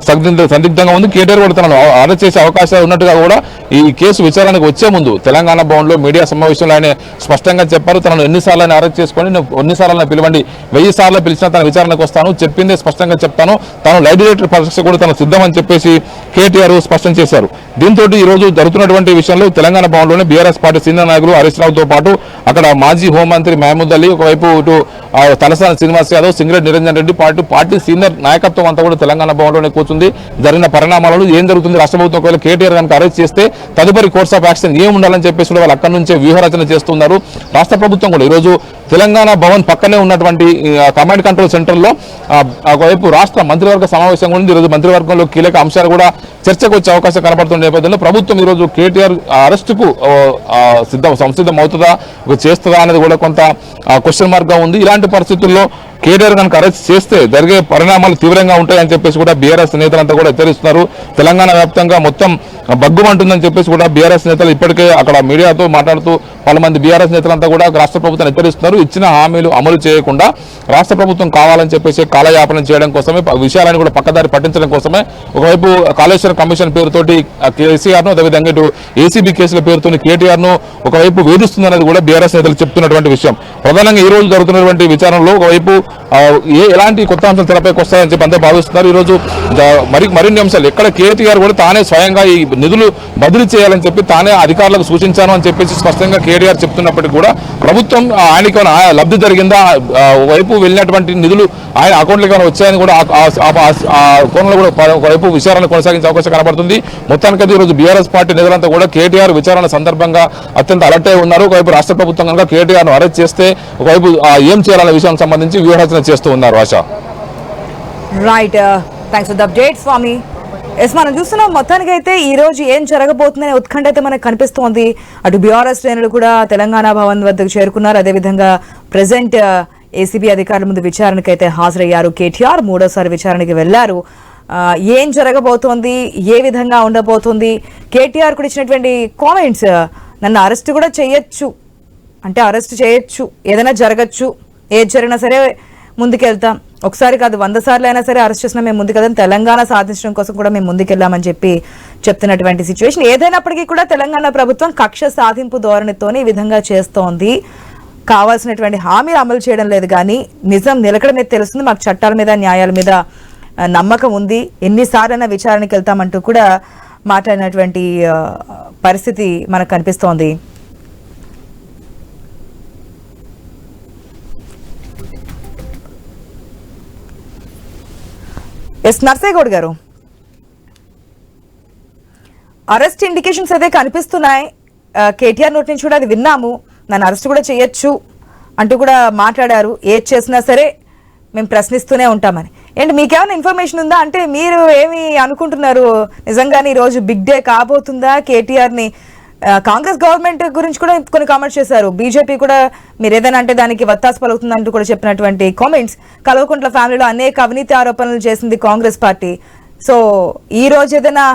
సందిగ్ధంగా ఉంది. కేటీఆర్ కూడా తనను అరెస్ట్ చేసే అవకాశాలు ఉన్నట్టుగా కూడా ఈ కేసు విచారణకు వచ్చే ముందు తెలంగాణ భవన్ లో మీడియా సమావేశంలో ఆయన స్పష్టంగా చెప్పారు. తనను ఎన్నిసార్లు అరెస్ట్ చేసుకొని ఎన్నిసార్లు పిలవండి, 1000 సార్లు పిలిచినా తన విచారణకు వస్తాను, చెప్పిందే స్పష్టంగా చెప్తాను, తాను లై డిటెక్టర్ పరీక్ష కూడా తను సిద్ధమని చెప్పేసి కేటీఆర్ స్పష్టం చేశారు. దీంతో ఈ రోజు జరుగుతున్నటువంటి విషయంలో తెలంగాణ భవన్ లోనే బీఆర్ఎస్ పార్టీ సీనియర్ నాయకులు హరీష్ రావుతో పాటు అక్కడ మాజీ హోంమంత్రి మహమూద్ అలీ, ఒకవైపు ఇటు తలసాని శ్రీనివాస్ యాదవ్, సింగరెడ్డి నిరంజన్ రెడ్డి పార్టీ సీనియర్ నాయకత్వం అంతా కూడా తెలంగాణ భవన్ లోనే కూర్చుంది. జరిగిన పరిణామాలను ఏం జరుగుతుంది, రాష్ట్ర ప్రభుత్వం ఒకవేళ కేటీఆర్ కనుక అరెస్ట్ చేస్తే తదుపరి కోర్స్ ఆఫ్ యాక్షన్ ఏం ఉండాలని చెప్పేసి వాళ్ళు అక్కడి నుంచే వ్యూహరచన చేస్తున్నారు. రాష్ట్ర ప్రభుత్వం కూడా ఈరోజు తెలంగాణ భవన్ పక్కనే ఉన్నటువంటి కమాండ్ కంట్రోల్ సెంటర్ లో ఒకవైపు రాష్ట్ర మంత్రివర్గ సమావేశం ఉంది. ఈరోజు మంత్రివర్గంలో కీలక అంశాలు కూడా చర్చకు వచ్చే అవకాశం కనబడుతున్న నేపథ్యంలో ప్రభుత్వం ఈరోజు కేటీఆర్ అరెస్టుకు సంసిద్ధం అవుతుందా, చేస్తుందా అనేది కూడా కొంత క్వశ్చన్ మార్క్ గా ఉంది. ఇలాంటి పరిస్థితుల్లో కేటీఆర్ కనుక అరెస్ట్ చేస్తే జరిగే పరిణామాలు తీవ్రంగా ఉంటాయని చెప్పేసి కూడా బీఆర్ఎస్ నేతలంతా కూడా హెచ్చరిస్తున్నారు. తెలంగాణ వ్యాప్తంగా మొత్తం బగ్గుమంటుందని చెప్పేసి కూడా బీఆర్ఎస్ నేతలు ఇప్పటికే అక్కడ మీడియాతో మాట్లాడుతూ మంది బీఆర్ఎస్ నేతలంతా కూడా రాష్ట్ర ప్రభుత్వం హెచ్చరిస్తున్నారు. ఇచ్చిన హామీలు అమలు చేయకుండా రాష్ట్ర ప్రభుత్వం కావాలని చెప్పేసి కాలయాపన చేయడం కోసమే, విషయాలను కూడా పక్కదారి పట్టించడం కోసమే ఒకవైపు కాళేశ్వరం కమిషన్ పేరుతోటి కేసీఆర్ ను, అదేవిధంగా ఇటు ఏసీబీ కేసుల పేరుతో కేటీఆర్ ను ఒకవైపు వేధిస్తుందనేది కూడా బీఆర్ఎస్ నేతలు చెప్తున్నటువంటి విషయం. ప్రధానంగా ఈ రోజు జరుగుతున్నటువంటి విచారణలో ఒకవైపు ఎలాంటి కొత్త అంశాలు తెరపైకి వస్తాయని చెప్పి అందరూ భావిస్తున్నారు. ఈరోజు మరిన్ని అంశాలు ఎక్కడ కేటీఆర్ కూడా తానే స్వయంగా ఈ నిధులు బదిలీ చేయాలని చెప్పి తానే అధికారులకు సూచించాను అని చెప్పేసి స్పష్టంగా కేటీఆర్ చెప్తున్నప్పటికీ కూడా ప్రభుత్వం ఆయనకి లబ్ధి జరిగిందా, వైపు వెళ్ళినటువంటి నిధులు ఆయన అకౌంట్లోకి ఏమైనా వచ్చాయని కూడా ఆ కోణంలో కూడా ఒకవైపు విచారణ కొనసాగించే అవకాశం కనబడుతుంది. మొత్తానికైతే ఈరోజు బీఆర్ఎస్ పార్టీ నేతలంతా కూడా కేటీఆర్ విచారణ సందర్భంగా అత్యంత అలర్ట్ అయి ఉన్నారు. ఒకవైపు రాష్ట్ర ప్రభుత్వం కనుక కేటీఆర్ను అరెస్ట్ చేస్తే ఒకవైపు ఏం చేయాలనే విషయానికి సంబంధించి వ్యూహరచన చేస్తూ ఉన్నారు. Asha right, thanks for the update Swamy. Yes, మనం చూస్తున్నాం మొత్తానికి అయితే ఈ రోజు ఏం జరగబోతుందనే ఉత్కంఠ అయితే మనకు కనిపిస్తోంది. అటు బీఆర్ఎస్ శ్రేణులు కూడా తెలంగాణ భవన్ వద్దకు చేరుకున్నారు. అదేవిధంగా ప్రెసెంట్ ఏసీబీ అధికారుల ముందు విచారణకు అయితే హాజరయ్యారు కేటీఆర్. మూడోసారి విచారణకి వెళ్లారు. ఏం జరగబోతోంది, ఏ విధంగా ఉండబోతుంది, కేటీఆర్ కూడా ఇచ్చినటువంటి కామెంట్స్, నన్ను అరెస్ట్ కూడా చేయొచ్చు అంటే అరెస్ట్ చేయొచ్చు, ఏదైనా జరగచ్చు, ఏది జరిగినా సరే ముందుకెళ్తాం, ఒకసారి కాదు 100 సార్లు అయినా సరే అరెస్ట్ చేసినా మేము ముందుకెళ్తాం, తెలంగాణ సాధించడం కోసం కూడా మేము ముందుకెళ్లామని చెప్పి చెప్తున్నటువంటి సిచ్యువేషన్. ఏదైనప్పటికీ కూడా తెలంగాణ ప్రభుత్వం కక్ష సాధింపు ధోరణితోనే ఈ విధంగా చేస్తోంది. కావాల్సినటువంటి హామీలు అమలు చేయడం లేదు, కానీ నిజం నిలకడమే తెలుస్తుంది. మాకు చట్టాల మీద న్యాయాల మీద నమ్మకం ఉంది, ఎన్నిసార్లైనా విచారణకి వెళ్తామంటూ కూడా మాట్లాడినటువంటి పరిస్థితి మనకు కనిపిస్తోంది. ఎస్ నర్సేగౌడ్ గారు, అరెస్ట్ ఇండికేషన్స్ అయితే కనిపిస్తున్నాయి. కేటీఆర్ నోటి నుంచి కూడా అది విన్నాము, నన్ను అరెస్ట్ కూడా చేయొచ్చు అంటూ కూడా మాట్లాడారు. ఏది చేసినా సరే మేము ప్రశ్నిస్తూనే ఉంటామని. ఏంటి మీకేమైనా ఇన్ఫర్మేషన్ ఉందా? అంటే మీరు ఏమి అనుకుంటున్నారు, నిజంగానే ఈరోజు బిగ్ డే కాబోతుందా కేటీఆర్ని? కాంగ్రెస్ గవర్నమెంట్ గురించి కూడా కొన్ని కామెంట్స్ చేశారు. బీజేపీ కూడా మీరు ఏదైనా అంటే దానికి వత్తాసు పలుకుతుందంటూ కూడా చెప్పినటువంటి కామెంట్స్. కల్వకుంట్ల ఫ్యామిలీలో అనేక అవినీతి ఆరోపణలు చేసింది కాంగ్రెస్ పార్టీ. సో ఈ రోజు ఏదైనా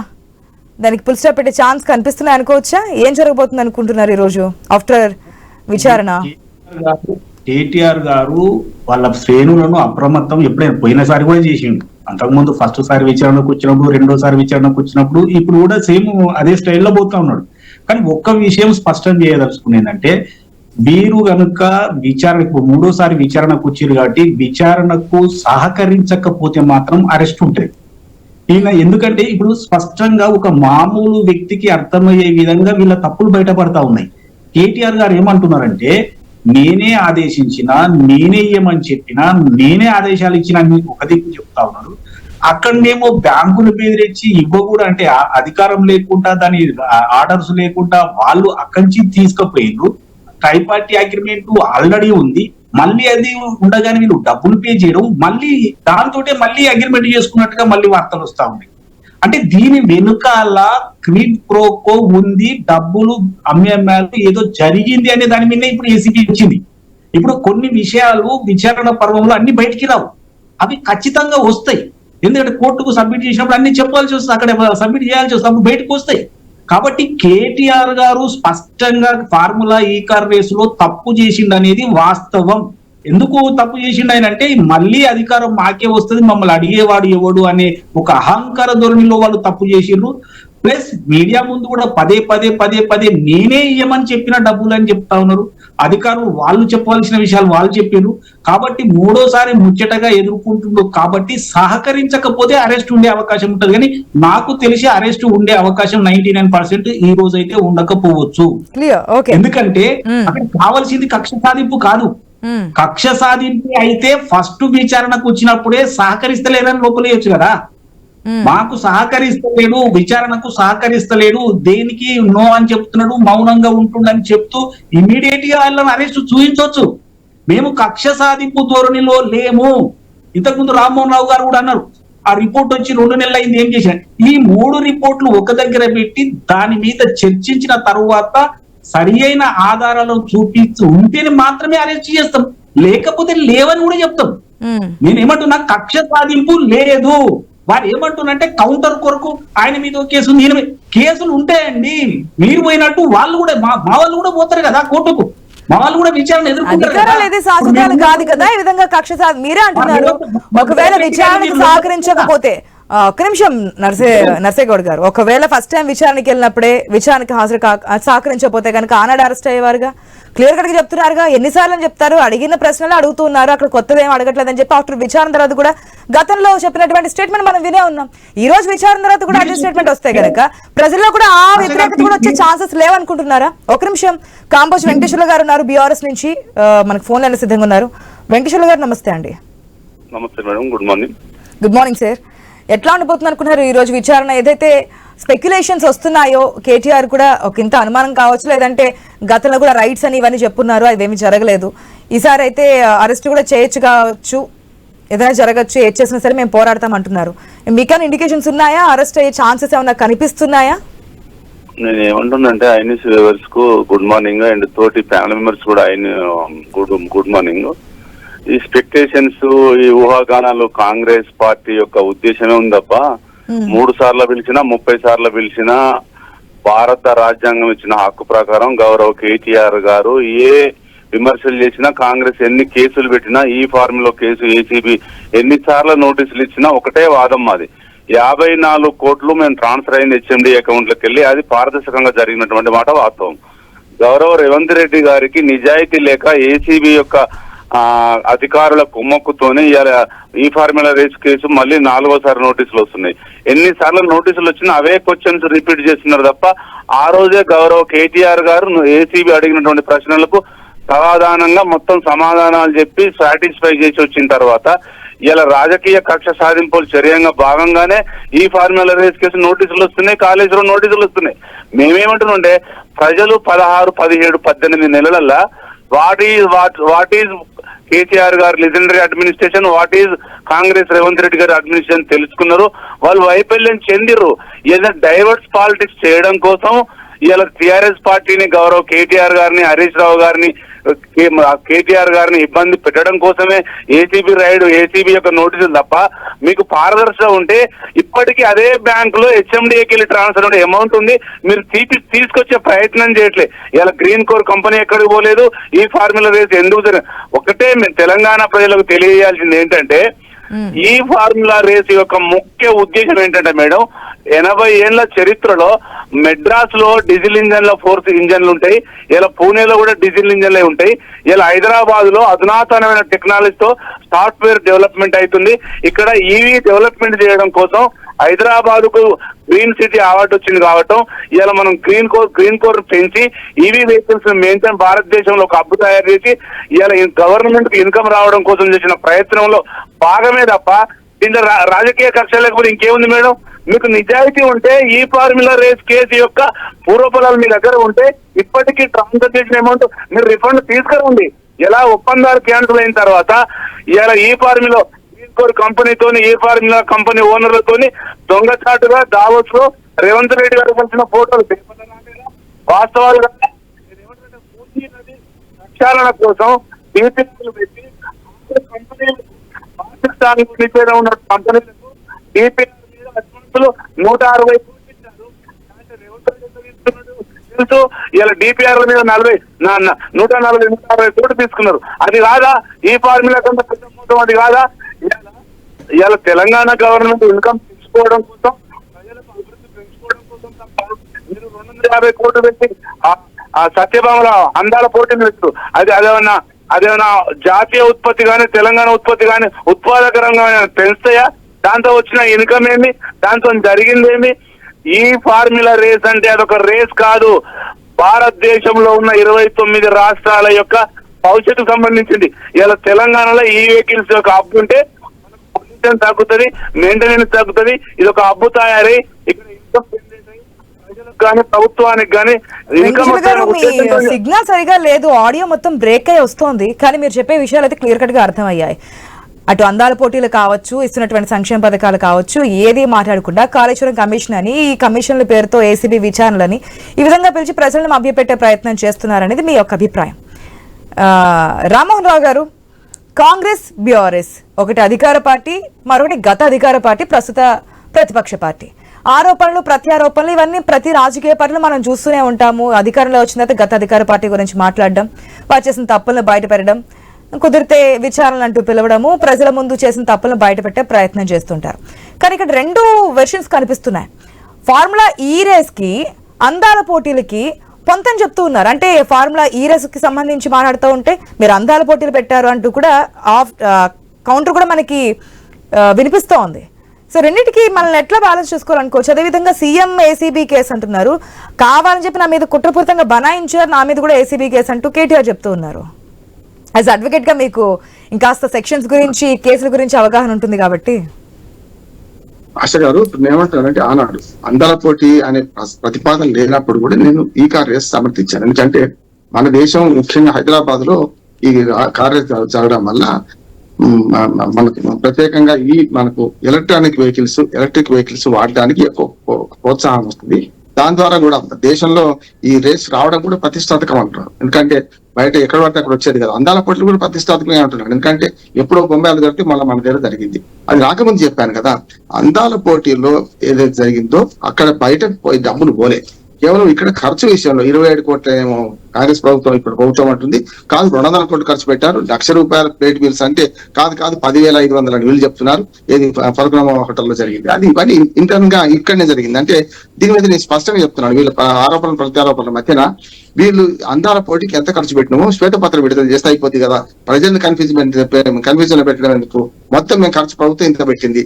దానికి ఫుల్ స్టాప్ పెట్టే ఛాన్స్ కనిపిస్తున్నాయి అనుకోవచ్చా? ఏం జరగబోతుంది అనుకుంటున్నారు ఈ రోజు ఆఫ్టర్ విచారణ? కేటీఆర్ గారు వాళ్ళ శ్రేణులను అప్రమత్తం ఎప్పుడైనా పోయినసారి కూడా చేసిండు. అంతకుముందు ఫస్ట్ సారి విచారణకు వచ్చినప్పుడు, రెండోసారి విచారణకు వచ్చినప్పుడు, ఇప్పుడు కూడా సేమ్ అదే స్టైల్లో పోతా ఉన్నాడు. కానీ ఒక్క విషయం స్పష్టం చేయదలుచుకునేదంటే, వీరు గనుక విచారణకు మూడోసారి విచారణకు వచ్చారు కాబట్టి విచారణకు సహకరించకపోతే మాత్రం అరెస్ట్ ఉంటుంది. ఈయన ఎందుకంటే ఇప్పుడు స్పష్టంగా ఒక మామూలు వ్యక్తికి అర్థమయ్యే విధంగా వీళ్ళ తప్పులు బయటపడతా ఉన్నాయి. కేటీఆర్ గారు ఏమంటున్నారంటే, నేనే ఆదేశించినా, నేనే ఇయ్యమని చెప్పినా, నేనే ఆదేశాలు ఇచ్చినా ఒక దిక్కు చెప్తా ఉన్నాడు. అక్కడనేమో బ్యాంకులు బెదిరించి ఇవ్వకూడదు అంటే అధికారం లేకుండా, దాని ఆర్డర్స్ లేకుండా వాళ్ళు అక్కడి నుంచి తీసుకుపోయిండ్రు. ట్రైపార్టీ అగ్రిమెంట్ ఆల్రెడీ ఉంది, మళ్ళీ అది ఉండగానే వీళ్ళు డబ్బులు పే చేయడం, మళ్ళీ దాంతో మళ్ళీ అగ్రిమెంట్ చేసుకున్నట్టుగా మళ్ళీ వార్తలు వస్తా ఉన్నాయి. అంటే దీని వెనుకాల క్విడ్ ప్రోకో ఉంది, డబ్బులు అమ్మేమ్మాలు ఏదో జరిగింది అనే దాని మీద ఇప్పుడు ఏసీబీ వచ్చింది. ఇప్పుడు కొన్ని విషయాలు విచారణ పర్వంలో అన్ని బయటికి రావు, అవి ఖచ్చితంగా వస్తాయి. ఎందుకంటే కోర్టుకు సబ్మిట్ చేసినప్పుడు అన్ని చెప్పాల్సి వస్తుంది, అక్కడ సబ్మిట్ చేయాల్సి వస్తుంది, అప్పుడు బయటకు వస్తాయి. కాబట్టి కేటీఆర్ గారు స్పష్టంగా ఫార్ములా ఈ కార్ రేసులో తప్పు చేసిండు అనేది వాస్తవం. ఎందుకు తప్పు చేసిండు ఆయన అంటే, మళ్ళీ అధికారం మాకే వస్తుంది, మమ్మల్ని అడిగేవాడు ఎవడు అనే ఒక అహంకార ధోరణిలో వాళ్ళు తప్పు చేసిండ్రు. ప్లస్ మీడియా ముందు కూడా పదే పదే నేనే ఇయ్యమని చెప్పిన డబ్బులు అని చెప్తా ఉన్నారు. అధికారులు వాళ్ళు చెప్పవలసిన విషయాలు వాళ్ళు చెప్పారు. కాబట్టి మూడోసారి ముచ్చటగా ఎదుర్కొంటున్నారు. కాబట్టి సహకరించకపోతే అరెస్ట్ ఉండే అవకాశం ఉంటుంది. కానీ నాకు తెలిసి అరెస్ట్ ఉండే అవకాశం 99% ఈ రోజు అయితే ఉండకపోవచ్చు. ఎందుకంటే అక్కడ కావాల్సింది కక్ష సాధింపు కాదు. కక్ష సాధింపు అయితే ఫస్ట్ విచారణకు వచ్చినప్పుడే సహకరిస్తలేరని లోపలేయచ్చు కదా. మాకు సహకరిస్తలేడు, విచారణకు సహకరిస్తలేడు, దేనికి నో అని చెప్తున్నాడు, మౌనంగా ఉంటుండని చెప్తూ ఇమీడియట్ గా వాళ్ళని అరెస్ట్ చూపించవచ్చు. మేము కక్ష సాధింపు ధోరణిలో లేము. ఇంతకుముందు రామ్మోహన్ రావు గారు కూడా అన్నారు, ఆ రిపోర్ట్ వచ్చి 2 నెలలు అయింది, ఏం చేశారు? ఈ 3 రిపోర్ట్లు ఒక దగ్గర పెట్టి దాని మీద చర్చించిన తరువాత సరి అయిన ఆధారాలను చూపిస్తూ ఉంటేనే మాత్రమే అరెస్ట్ చేస్తాం, లేకపోతే లేవని కూడా చెప్తాం. నేనేమంటున్నా, కక్ష సాధింపు లేదు. వారు ఏమంటున్నంటే కౌంటర్ కొరకు ఆయన మీద కేసు, నేను కేసులు ఉంటాయండి. మీరు పోయినట్టు వాళ్ళు కూడా మా వాళ్ళు కూడా పోతారు కదా కోర్టుకు, మా వాళ్ళు కూడా విచారణ ఎదుర్కొంటారు కాదు కదా. ఈ విధంగా కక్ష మీరే అంటున్నారు, ఒకవేళ విచారణకు సహకరించకపోతే ఒక్క నిమిషం నర్సేగౌడ్ గారు, ఒకవేళ ఫస్ట్ టైం విచారణకి వెళ్ళినప్పుడే విచారణకి హాజరు సహకరించకపోతే కనుక ఆనాడు అరెస్ట్ అయ్యేవారుగా. క్లియర్ కట్ గా చెప్తున్నారుగా, ఎన్నిసార్లు చెప్తారు, అడిగిన ప్రశ్నలు అడుగుతున్నారు, అక్కడ కొత్తది ఏం అడగట్లేదని చెప్పి ఆఫ్టర్ విచారణ తర్వాత కూడా గతంలో చెప్పినటువంటి స్టేట్మెంట్ మనం వినే ఉన్నాం. ఈ రోజు విచారణ తర్వాత కూడా అదే స్టేట్మెంట్ వస్తే కనుక ప్రజల్లో కూడా ఆ వ్యతిరేకత కూడా వచ్చే ఛాన్సెస్ లేవనుకుంటున్నారా? ఒక నిమిషం, కాంబోజ్ వెంకటేశ్వర గారు ఉన్నారు బీఆర్ఎస్ నుంచి, మనకు ఫోన్ లైన్ సిద్ధంగా ఉన్నారు. వెంకటేశ్వర గారు నమస్తే అండి. నమస్తే madam, good morning. Good morning sir. ఎట్లా ఉండిపోతుంది అనుకున్నారు ఈ రోజు విచారణ? ఏదైతే స్పెక్యులేషన్స్ వస్తున్నాయో కేటీఆర్ కూడా ఒక ఇంత అనుమానం కావచ్చు, లేదంటే గతంలో కూడా రైట్స్ అని ఇవన్నీ చెప్పున్నారు, అవేమీ జరగలేదు. ఈసారి అయితే అరెస్ట్ కూడా చేయొచ్చు కావచ్చు, ఏదైనా జరగచ్చు, ఏది చేసినా సరే మేము పోరాడతాం అంటున్నారు. మీకైనా ఇండికేషన్స్ ఉన్నాయా? అరెస్ట్ అయ్యే ఛాన్సెస్ ఏమైనా కనిపిస్తున్నాయా? నేను ఏమంటున్నానంటే ఐన్యూస్ వ్యూవర్స్ కు గుడ్ మార్నింగ్ అండ్ తోటి ఫ్యామిలీ మెంబర్స్ కూడా గుడ్ మార్నింగ్. ఈ స్పెక్టేషన్స్, ఈ ఊహాగానాలు కాంగ్రెస్ పార్టీ యొక్క ఉద్దేశమే ఉంది తప్ప 3 సార్లు పిలిచినా 30 సార్లు పిలిచినా భారత రాజ్యాంగం ఇచ్చిన హక్కు ప్రకారం గౌరవ కేటీఆర్ గారు ఏ విమర్శలు చేసినా, కాంగ్రెస్ ఎన్ని కేసులు పెట్టినా, ఈ ఫార్ములో కేసు ఏసీబీ ఎన్నిసార్లు నోటీసులు ఇచ్చినా ఒకటే వాదం మాది. 54 కోట్లు మేము ట్రాన్స్ఫర్ అయింది హెచ్ఎండి అకౌంట్లోకి వెళ్ళి, అది పారదర్శకంగా జరిగినటువంటి మాట వాస్తవం. గౌరవ రేవంత్ రెడ్డి గారికి నిజాయితీ లేక ఏసీబీ యొక్క అధికారుల కుమ్మక్కుతోనే ఈ ఫార్ములా రేస్ కేసు మళ్ళీ 4వసారి నోటీసులు వస్తున్నాయి. ఎన్నిసార్లు నోటీసులు వచ్చినా అవే క్వశ్చన్స్ రిపీట్ చేస్తున్నారు తప్ప ఆ రోజే గౌరవ కేటీఆర్ గారు ఏసీబీ అడిగినటువంటి ప్రశ్నలకు సమాధానంగా మొత్తం సమాధానాలు చెప్పి సాటిస్ఫై చేసి వచ్చిన తర్వాత ఇలా రాజకీయ కక్ష సాధింపులు చర్యంగా భాగంగానే ఈ ఫార్ములా రేస్ కేసు నోటీసులు వస్తున్నాయి, కాళేశ్వరం నోటీసులు వస్తున్నాయి. మేమేమంటున్నాంటే ప్రజలు 16, 17, 18 నెలలల్లా వాట్ ఈజ్ కేసీఆర్ గారు legendary administration, what is Congress Revanth Reddy గారి అడ్మినిస్ట్రేషన్ తెలుసుకున్నారు. వాళ్ళు వైఫల్యం చెందిరు. ఏదైనా డైవర్స్ పాలిటిక్స్ చేయడం కోసం ఇలా టీఆర్ఎస్ పార్టీని, గౌరవ కేటీఆర్ గారిని, హరీష్ రావు గారిని, కేటీఆర్ గారిని ఇబ్బంది పెట్టడం కోసమే ఏసీబీ రైడ్, ఏసీబీ యొక్క నోటీసులు తప్ప మీకు పారదర్శకత ఉంటే ఇప్పటికీ అదే బ్యాంకులో హెచ్ఎండిఏకి వెళ్ళి ట్రాన్స్ఫర్ ఉండే అమౌంట్ ఉంది, మీరు తీసుకొచ్చే ప్రయత్నం చేయట్లే. ఇలా గ్రీన్ కోర్ కంపెనీ ఎక్కడికి పోలేదు, ఈ ఫార్ములా రేస్ ఎందుకు? ఒకటే తెలంగాణ ప్రజలకు తెలియజేయాల్సింది ఏంటంటే ఈ ఫార్ములా రేస్ యొక్క ముఖ్య ఉద్దేశం ఏంటంటే మేడం, 80 ఏళ్ల చరిత్రలో మెడ్రాస్ లో డీజిల్ ఇంజన్ల ఫోర్స్ ఇంజన్లు ఉంటాయి, ఇలా పూణేలో కూడా డీజిల్ ఇంజన్లే ఉంటాయి, ఇలా హైదరాబాద్ లో అధునాతనమైన టెక్నాలజీతో సాఫ్ట్వేర్ డెవలప్మెంట్ అవుతుంది. ఇక్కడ ఈవీ డెవలప్మెంట్ చేయడం కోసం హైదరాబాద్ కు గ్రీన్ సిటీ అవార్డు వచ్చింది కాబట్టి ఇలా మనం గ్రీన్ కోర్ పెంచి ఈవీ వెహికల్స్ మెయింటైన్ భారతదేశంలో ఒక హబ్బు తయారు చేసి ఇలా గవర్నమెంట్ కి ఇన్కమ్ రావడం కోసం చేసిన ప్రయత్నంలో భాగమే తప్ప దీంట్లో రాజకీయ కక్ష లేకపోతే ఇంకేముంది మేడం? మీకు నిజాయితీ ఉంటే ఈ ఫార్ములా రేస్ కేసు యొక్క పూర్వఫలాలు మీ దగ్గర ఉంటే ఇప్పటికీ ట్రాన్స్ఫర్ చేసిన అమౌంట్ మీరు రిఫండ్ తీసుకురండి. ఎలా ఒప్పందాలు క్యాన్సిల్ అయిన తర్వాత ఇలా ఈ ఫార్ములా కంపెనీతో, ఈ ఫార్ములా కంపెనీ ఓనర్లతోని దొంగచాటుగా దావోస్ లో రేవంత్ రెడ్డి గారు కలిసిన ఫోటోలు వాస్తవాలుగా ప్రక్షాళన కోసం డీపీఆర్లు పెట్టి కంపెనీలు పాకిస్తాన్ ఉన్న కంపెనీలకు డీపీఆర్ మీద అడ్వాన్సులు 160 కోట్లు ఇచ్చారు. రేవంత్ రెడ్డి తెలుసు, ఇలా డిపిఆర్ల మీద 140-160 కోట్లు తీసుకున్నారు. అది కాదా ఈ ఫార్ములా కంటే పెద్ద మొత్తం? అది కాదా? ఇవాళ తెలంగాణ గవర్నమెంట్ ఇన్కమ్ పెంచుకోవడం కోసం, ప్రజలకు అభివృద్ధి పెంచుకోవడం కోసం తప్ప మీరు 250 కోట్లు పెట్టి ఆ సత్యభామల అందాల పోటీలు పెట్టు. అదేమన్నా జాతీయ ఉత్పత్తి కానీ, తెలంగాణ ఉత్పత్తి కానీ, ఉత్పాదక రంగం పెంచుతాయా? దాంతో వచ్చిన ఇన్కమ్ ఏమి, దాంతో జరిగిందేమి? ఈ ఫార్ములా రేస్ అంటే అదొక రేస్ కాదు, భారతదేశంలో ఉన్న 29 రాష్ట్రాల యొక్క భవిష్యత్తుకు సంబంధించింది. ఇలా తెలంగాణలో ఈ వెహికల్స్ యొక్క హబ్ ఉంటే పొల్యూషన్ తగ్గుతుంది, మెయింటెనెన్స్ తగ్గుతుంది. ఇది ఒక హబ్ తయారై ఇక్కడ ఇన్కమ్ జనరేట్ అయ్యి ప్రజలకు కానీ ప్రభుత్వానికి కానీ ఇన్కమ్. సిగ్నల్ సరిగా లేదు, ఆడియో మొత్తం బ్రేక్ అయ్యి వస్తోంది, కానీ మీరు చెప్పే విషయాలు అయితే క్లియర్ కట్ గా అర్థమయ్యాయి. అటు అందాల పోటీలు కావచ్చు, ఇస్తున్నటువంటి సంక్షేమ పథకాలు కావచ్చు, ఏది మాట్లాడకుండా కాళేశ్వరం కమిషన్ అని, ఈ కమిషన్ల పేరుతో ఏసీబీ విచారణలని ఈ విధంగా పిలిచి ప్రజలను మభ్యపెట్టే ప్రయత్నం చేస్తున్నారనేది మీ యొక్క అభిప్రాయం. రామ్మోహన్ రావు గారు, కాంగ్రెస్ బీఆర్ఎస్ ఒకటి అధికార పార్టీ, మరొకటి గత అధికార పార్టీ, ప్రస్తుత ప్రతిపక్ష పార్టీ. ఆరోపణలు ప్రత్యారోపణలు ఇవన్నీ ప్రతి రాజకీయ పార్టీలో మనం చూస్తూనే ఉంటాము. అధికారంలో వచ్చిన తర్వాత గత అధికార పార్టీ గురించి మాట్లాడడం, వారు చేసిన తప్పులను బయటపెట్టడం, కుదిరితే విచారణలు అంటూ పిలవడము, ప్రజల ముందు చేసిన తప్పులను బయటపెట్టే ప్రయత్నం చేస్తుంటారు. కానీ ఇక్కడ రెండు వెర్షన్స్ కనిపిస్తున్నాయి. ఫార్ములా ఈ రేస్ కి అందాల పోటీలకి పొంతని చెప్తూ ఉన్నారు. అంటే ఫార్ములా ఈ రేస్ కి సంబంధించి మాట్లాడుతూ ఉంటే మీరు అందాల పోటీలు పెట్టారు అంటూ కూడా కౌంటర్ కూడా మనకి వినిపిస్తూ ఉంది. సో రెండింటికి మనల్ని ఎట్లా బ్యాలెన్స్ చేసుకోవాలనుకోవచ్చు. అదేవిధంగా సీఎం ఏసీబీ కేసు అంటున్నారు, కావాలని చెప్పి నా మీద కుట్రపూరితంగా బనాయించారు, నా మీద కూడా ఏసీబీ కేసు అంటూ కేటీఆర్ చెప్తూ ఉన్నారు. యాజ్ అడ్వకేట్ గా మీకు ఇంకాస్త సెక్షన్స్ గురించి కేసుల గురించి అవగాహన ఉంటుంది కాబట్టి. ఆశ గారు ఇప్పుడు ఏమంటారంటే ఆనాడు అందాల పోటీ అనే ప్రతిపాదన లేనప్పుడు కూడా నేను ఈ కార్ రేస్ సమర్థించాను. ఎందుకంటే మన దేశం ముఖ్యంగా హైదరాబాద్ లో ఈ కార్ రేస్ జరగడం వల్ల మనకు ప్రత్యేకంగా మనకు ఎలక్ట్రిక్ వెహికల్స్ వాడడానికి ఎక్కువ ప్రోత్సాహం వస్తుంది. దాని ద్వారా కూడా దేశంలో ఈ రేస్ రావడం కూడా ప్రతిష్టాత్మకం అంటున్నారు. ఎందుకంటే బయట ఎక్కడ పడితే అక్కడ వచ్చేది కదా. అందాల పోటీలు కూడా ప్రతిష్టాత్మకంగా అంటున్నాడు. ఎందుకంటే ఎప్పుడో బొంబాయిలో జరిగితే మళ్ళీ మన దగ్గర జరిగింది. అది రాకముందు చెప్పాను కదా, అందాల పోటీల్లో ఏదైతే జరిగిందో అక్కడ బయట పోయి డబ్బులు పోలే. కేవలం ఇక్కడ ఖర్చు విషయంలో 27 కోట్ల ఏమో కాంగ్రెస్ ప్రభుత్వం ఇప్పుడు ప్రభుత్వం అంటుంది, కాదు 200 కోట్లు ఖర్చు పెట్టారు. ₹1,00,000 ప్లేట్ బిల్స్ అంటే కాదు 10,500 అని వీళ్ళు చెప్తున్నారు. ఏది ఫల్క్నామా హోటల్లో జరిగింది. అది ఇవన్నీ ఇంటర్న్ గా ఇక్కడనే జరిగింది. అంటే దీని మీద నేను స్పష్టంగా చెప్తున్నాను, వీళ్ళ ఆరోపణలు ప్రత్యారోపణల మధ్యన వీళ్ళు అందాల పోటీకి ఎంత ఖర్చు పెట్టినామో శ్వేతపత్రం విడుదల చేస్తే అయిపోతుంది కదా. ప్రజలను కన్ఫ్యూజన్ పెట్టడం ఎందుకు? మొత్తం మేము ఖర్చు ప్రభుత్వం ఇంత పెట్టింది,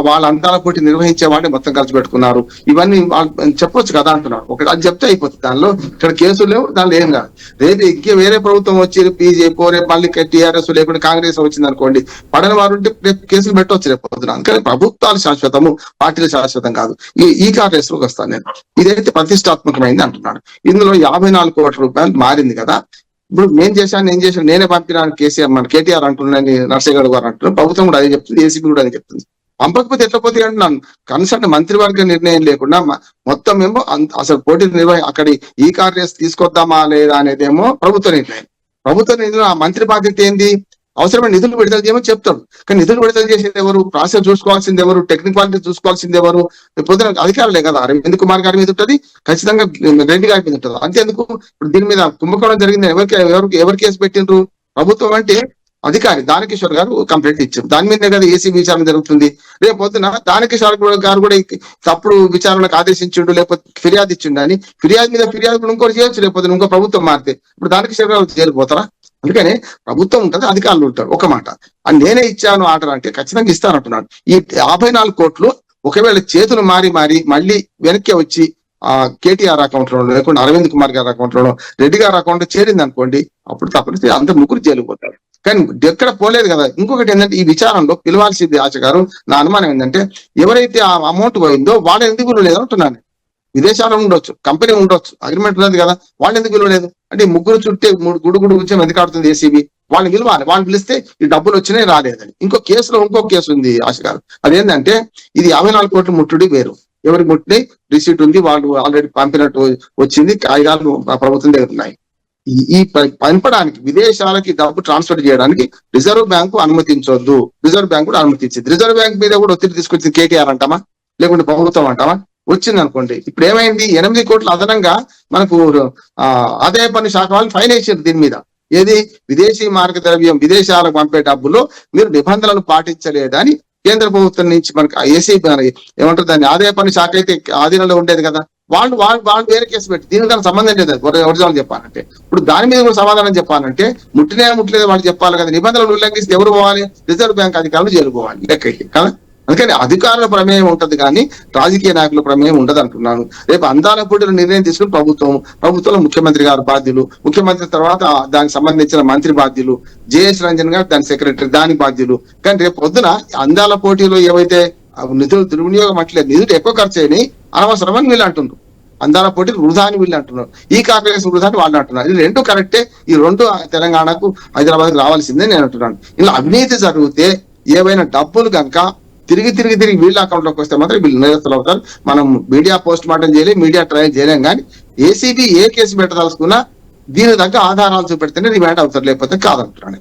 వాళ్ళ అందాల పోటీ నిర్వహించే వాళ్ళే మొత్తం ఖర్చు పెట్టుకున్నారు, ఇవన్నీ వాళ్ళు చెప్పొచ్చు కదా అంటున్నారు. ఒకటి అది చెప్తే అయిపోతుంది. దానిలో ఇక్కడ కేసులు లేవు, దానిలో ఏం కాదు. రేపు ఇంకే వేరే ప్రభుత్వం వచ్చి బీజేపీ రేపు మళ్ళీ టీఆర్ఎస్ లేకుండా కాంగ్రెస్ వచ్చింది అనుకోండి, పడని వారు ఉంటే రేపు కేసులు పెట్టవచ్చు రేపు పొద్దున. అందుకని ప్రభుత్వాలు శాశ్వతము, పార్టీలు శాశ్వతం కాదు. ఈ కాంగ్రెస్ లోకి వస్తాను నేను. ఇదైతే ప్రతిష్టాత్మకమైంది అంటున్నాడు. ఇందులో 54 కోట్ల రూపాయలు మారింది కదా. ఇప్పుడు నేను చేశాను నేనే పంపినాను కేసీఆర్, మన కేటీఆర్ అంటున్నాను, నర్సయ్య గారు అంటున్నారు, ప్రభుత్వం కూడా అదే చెప్తుంది, ఏసీబీ కూడా అదే చెప్తుంది. పంపకపోతే ఎట్లా పోతే అంటున్నాను. కన్సల్ట్ మంత్రివర్గ నిర్ణయం లేకుండా మొత్తం ఏమో అసలు పోటీ అక్కడి ఈ కార్ రేస్ తీసుకొద్దామా లేదా అనేదేమో ప్రభుత్వ నిర్ణయం. ప్రభుత్వ నిర్ణయం ఆ మంత్రి బాధ్యత ఏంది? అవసరమైన నిధులు విడుదల చేయమని చెప్తాడు. కానీ నిధులు విడుదల చేసేది ఎవరు? ప్రాసెస్ చూసుకోవాల్సింది ఎవరు? టెక్నికాలిటీ చూసుకోవాల్సింది ఎవరు? పొద్దున అధికారులే కదా. అరవింద్ కుమార్ గారి మీద ఉంటుంది, ఖచ్చితంగా రెడ్డి గారి మీద ఉంటుంది. అంతేందుకు ఇప్పుడు దీని మీద కుంభకోణం జరిగింది, ఎవరు కేసు పెట్టిండ్రు? ప్రభుత్వం అంటే అధికారి దానకిషోర్ గారు కంప్లైంట్ ఇచ్చారు. దాని మీద కదా ఏసీబీ విచారణ జరుగుతుంది. రేపు పొద్దున దానకిషోర్ గారు కూడా తప్పుడు విచారణకు ఆదేశించిండు, లేకపోతే ఫిర్యాదు ఇచ్చిండు అని ఫిర్యాదు మీద ఫిర్యాదు ఇంకోటి చేయొచ్చు. లేకపోతే ఇంకో ప్రభుత్వం మారితే ఇప్పుడు దానకిషోర్ గారు చేరిపోతారా? అందుకనే ప్రభుత్వం ఉంటుంది, అధికారులు ఉంటారు. ఒక మాట అని నేనే ఇచ్చాను ఆర్డర్ అంటే ఖచ్చితంగా ఇస్తానంటున్నాడు. ఈ 54 కోట్లు ఒకవేళ చేతులు మారి మళ్ళీ వెనక్కి వచ్చి కేటీఆర్ అకౌంట్ లో లేకుండా అరవింద్ కుమార్ గారి అకౌంట్ లో రెడ్డి గారి అకౌంట్ లో చేరింది అనుకోండి, అప్పుడు తప్పనిసరి అందరు ముగ్గురు జైలుపోతారు. కానీ ఎక్కడ పోలేదు కదా. ఇంకొకటి ఏంటంటే ఈ విచారణలో పిలవాల్సింది ఆశ గారు, నా అనుమానం ఏంటంటే ఎవరైతే ఆ అమౌంట్ పోయిందో వాళ్ళు ఎందుకు విలువలేదు అంటున్నాను. విదేశాల్లో ఉండొచ్చు, కంపెనీ ఉండొచ్చు, అగ్రిమెంట్ ఉన్నది కదా, వాళ్ళు ఎందుకు విలువలేదు అంటే ముగ్గురు చుట్టే గుడుగుడు ఉద్యమం ఎందుకు ఆడుతుంది ఏసీబీ? వాళ్ళు పిలవాలి, వాళ్ళు పిలిస్తే ఈ డబ్బులు వచ్చినాయి రాలేదని. ఇంకో కేసు ఉంది ఆశ గారు. అదేంటంటే ఇది 54 కోట్లు ముట్టుడి వేరు, ఎవరికి ముట్టినాయి రిసీట్ ఉంది, వాళ్ళు ఆల్రెడీ పంపినట్టు వచ్చింది, కాగితాలు ప్రభుత్వం దగ్గర ఉన్నాయి. ఈ పంపడానికి విదేశాలకి డబ్బు ట్రాన్స్ఫర్ చేయడానికి రిజర్వ్ బ్యాంకు అనుమతించొద్దు. రిజర్వ్ బ్యాంక్ కూడా అనుమతించింది. రిజర్వ్ బ్యాంక్ మీద కూడా ఒత్తిడి తీసుకొచ్చింది కేటీఆర్ అంటామా, లేకుంటే ప్రభుత్వం అంటామా? వచ్చింది అనుకోండి. ఇప్పుడు ఏమైంది? 8 కోట్లు అదనంగా మనకు ఆదాయ పన్ను శాఖ వాళ్ళు ఫైన్ వేసారు దీని మీద. ఏది? విదేశీ మార్గ ద్రవ్యం విదేశాలకు పంపే డబ్బులో మీరు నిబంధనలు పాటించలేదని కేంద్ర ప్రభుత్వం నుంచి మనకు ఏసీబీ ఏమంటారు దాన్ని, ఆదాయ పన్ను శాఖ అయితే ఆధీనంలో ఉండేది కదా, వాళ్ళు వేరే కేసు పెట్టి దీనికి దానికి సంబంధం లేదు. ఒరిజినల్ చెప్పాలంటే ఇప్పుడు దాని మీద కూడా సమాధానం చెప్పాలంటే ముట్టలేదు వాళ్ళు చెప్పాలి కదా. నిబంధనలు ఉల్లంఘిస్తే ఎవరు పోవాలి? రిజర్వ్ బ్యాంక్ అధికారులు జైలుకోవాలి లెక్కకి కదా. అందుకని అధికారుల ప్రమేయం ఉంటది కానీ రాజకీయ నాయకుల ప్రమేయం ఉండదు అంటున్నాను. రేపు అందాల పోటీల నిర్ణయం తీసుకుని ప్రభుత్వంలో ముఖ్యమంత్రి గారు బాధ్యులు, ముఖ్యమంత్రి తర్వాత దానికి సంబంధించిన మంత్రి బాధ్యులు, జేఎస్ రంజన్ గారు దాని సెక్రటరీ దానికి బాధ్యులు. కానీ రేపు పొద్దున అందాల పోటీలో ఏవైతే నిధులు దుర్వినియోగం అట్లేదు, నిధులు ఎక్కువ ఖర్చు అయినాయి అనవసరమని వీళ్ళు అంటున్నారు. అందాల పోటీలు వృధా అని వీళ్ళు అంటున్నారు, ఈ కాంగ్రెస్ వృధా అని వాళ్ళు అంటున్నారు. ఇది రెండు కరెక్టే. ఈ రెండు తెలంగాణకు హైదరాబాద్ రావాల్సిందే నేను అంటున్నాను. ఇలా అవినీతి జరిగితే ఏవైనా డబ్బులు కనుక తిరిగి వీళ్ళ అకౌంట్ లోకి వస్తే మాత్రం వీళ్ళు నేరస్తులు అవుతారు. మనం మీడియా పోస్ట్ మార్టం చేయలేం, మీడియా ట్రయల్ చేయలేం. కానీ ఏసీబీ ఏ కేసు పెట్టదలుచుకున్నా దీని దగ్గర ఆధారాలు చూపెడితేనే రిమాండ్ అవుతారు, లేకపోతే కాదంటున్నాను.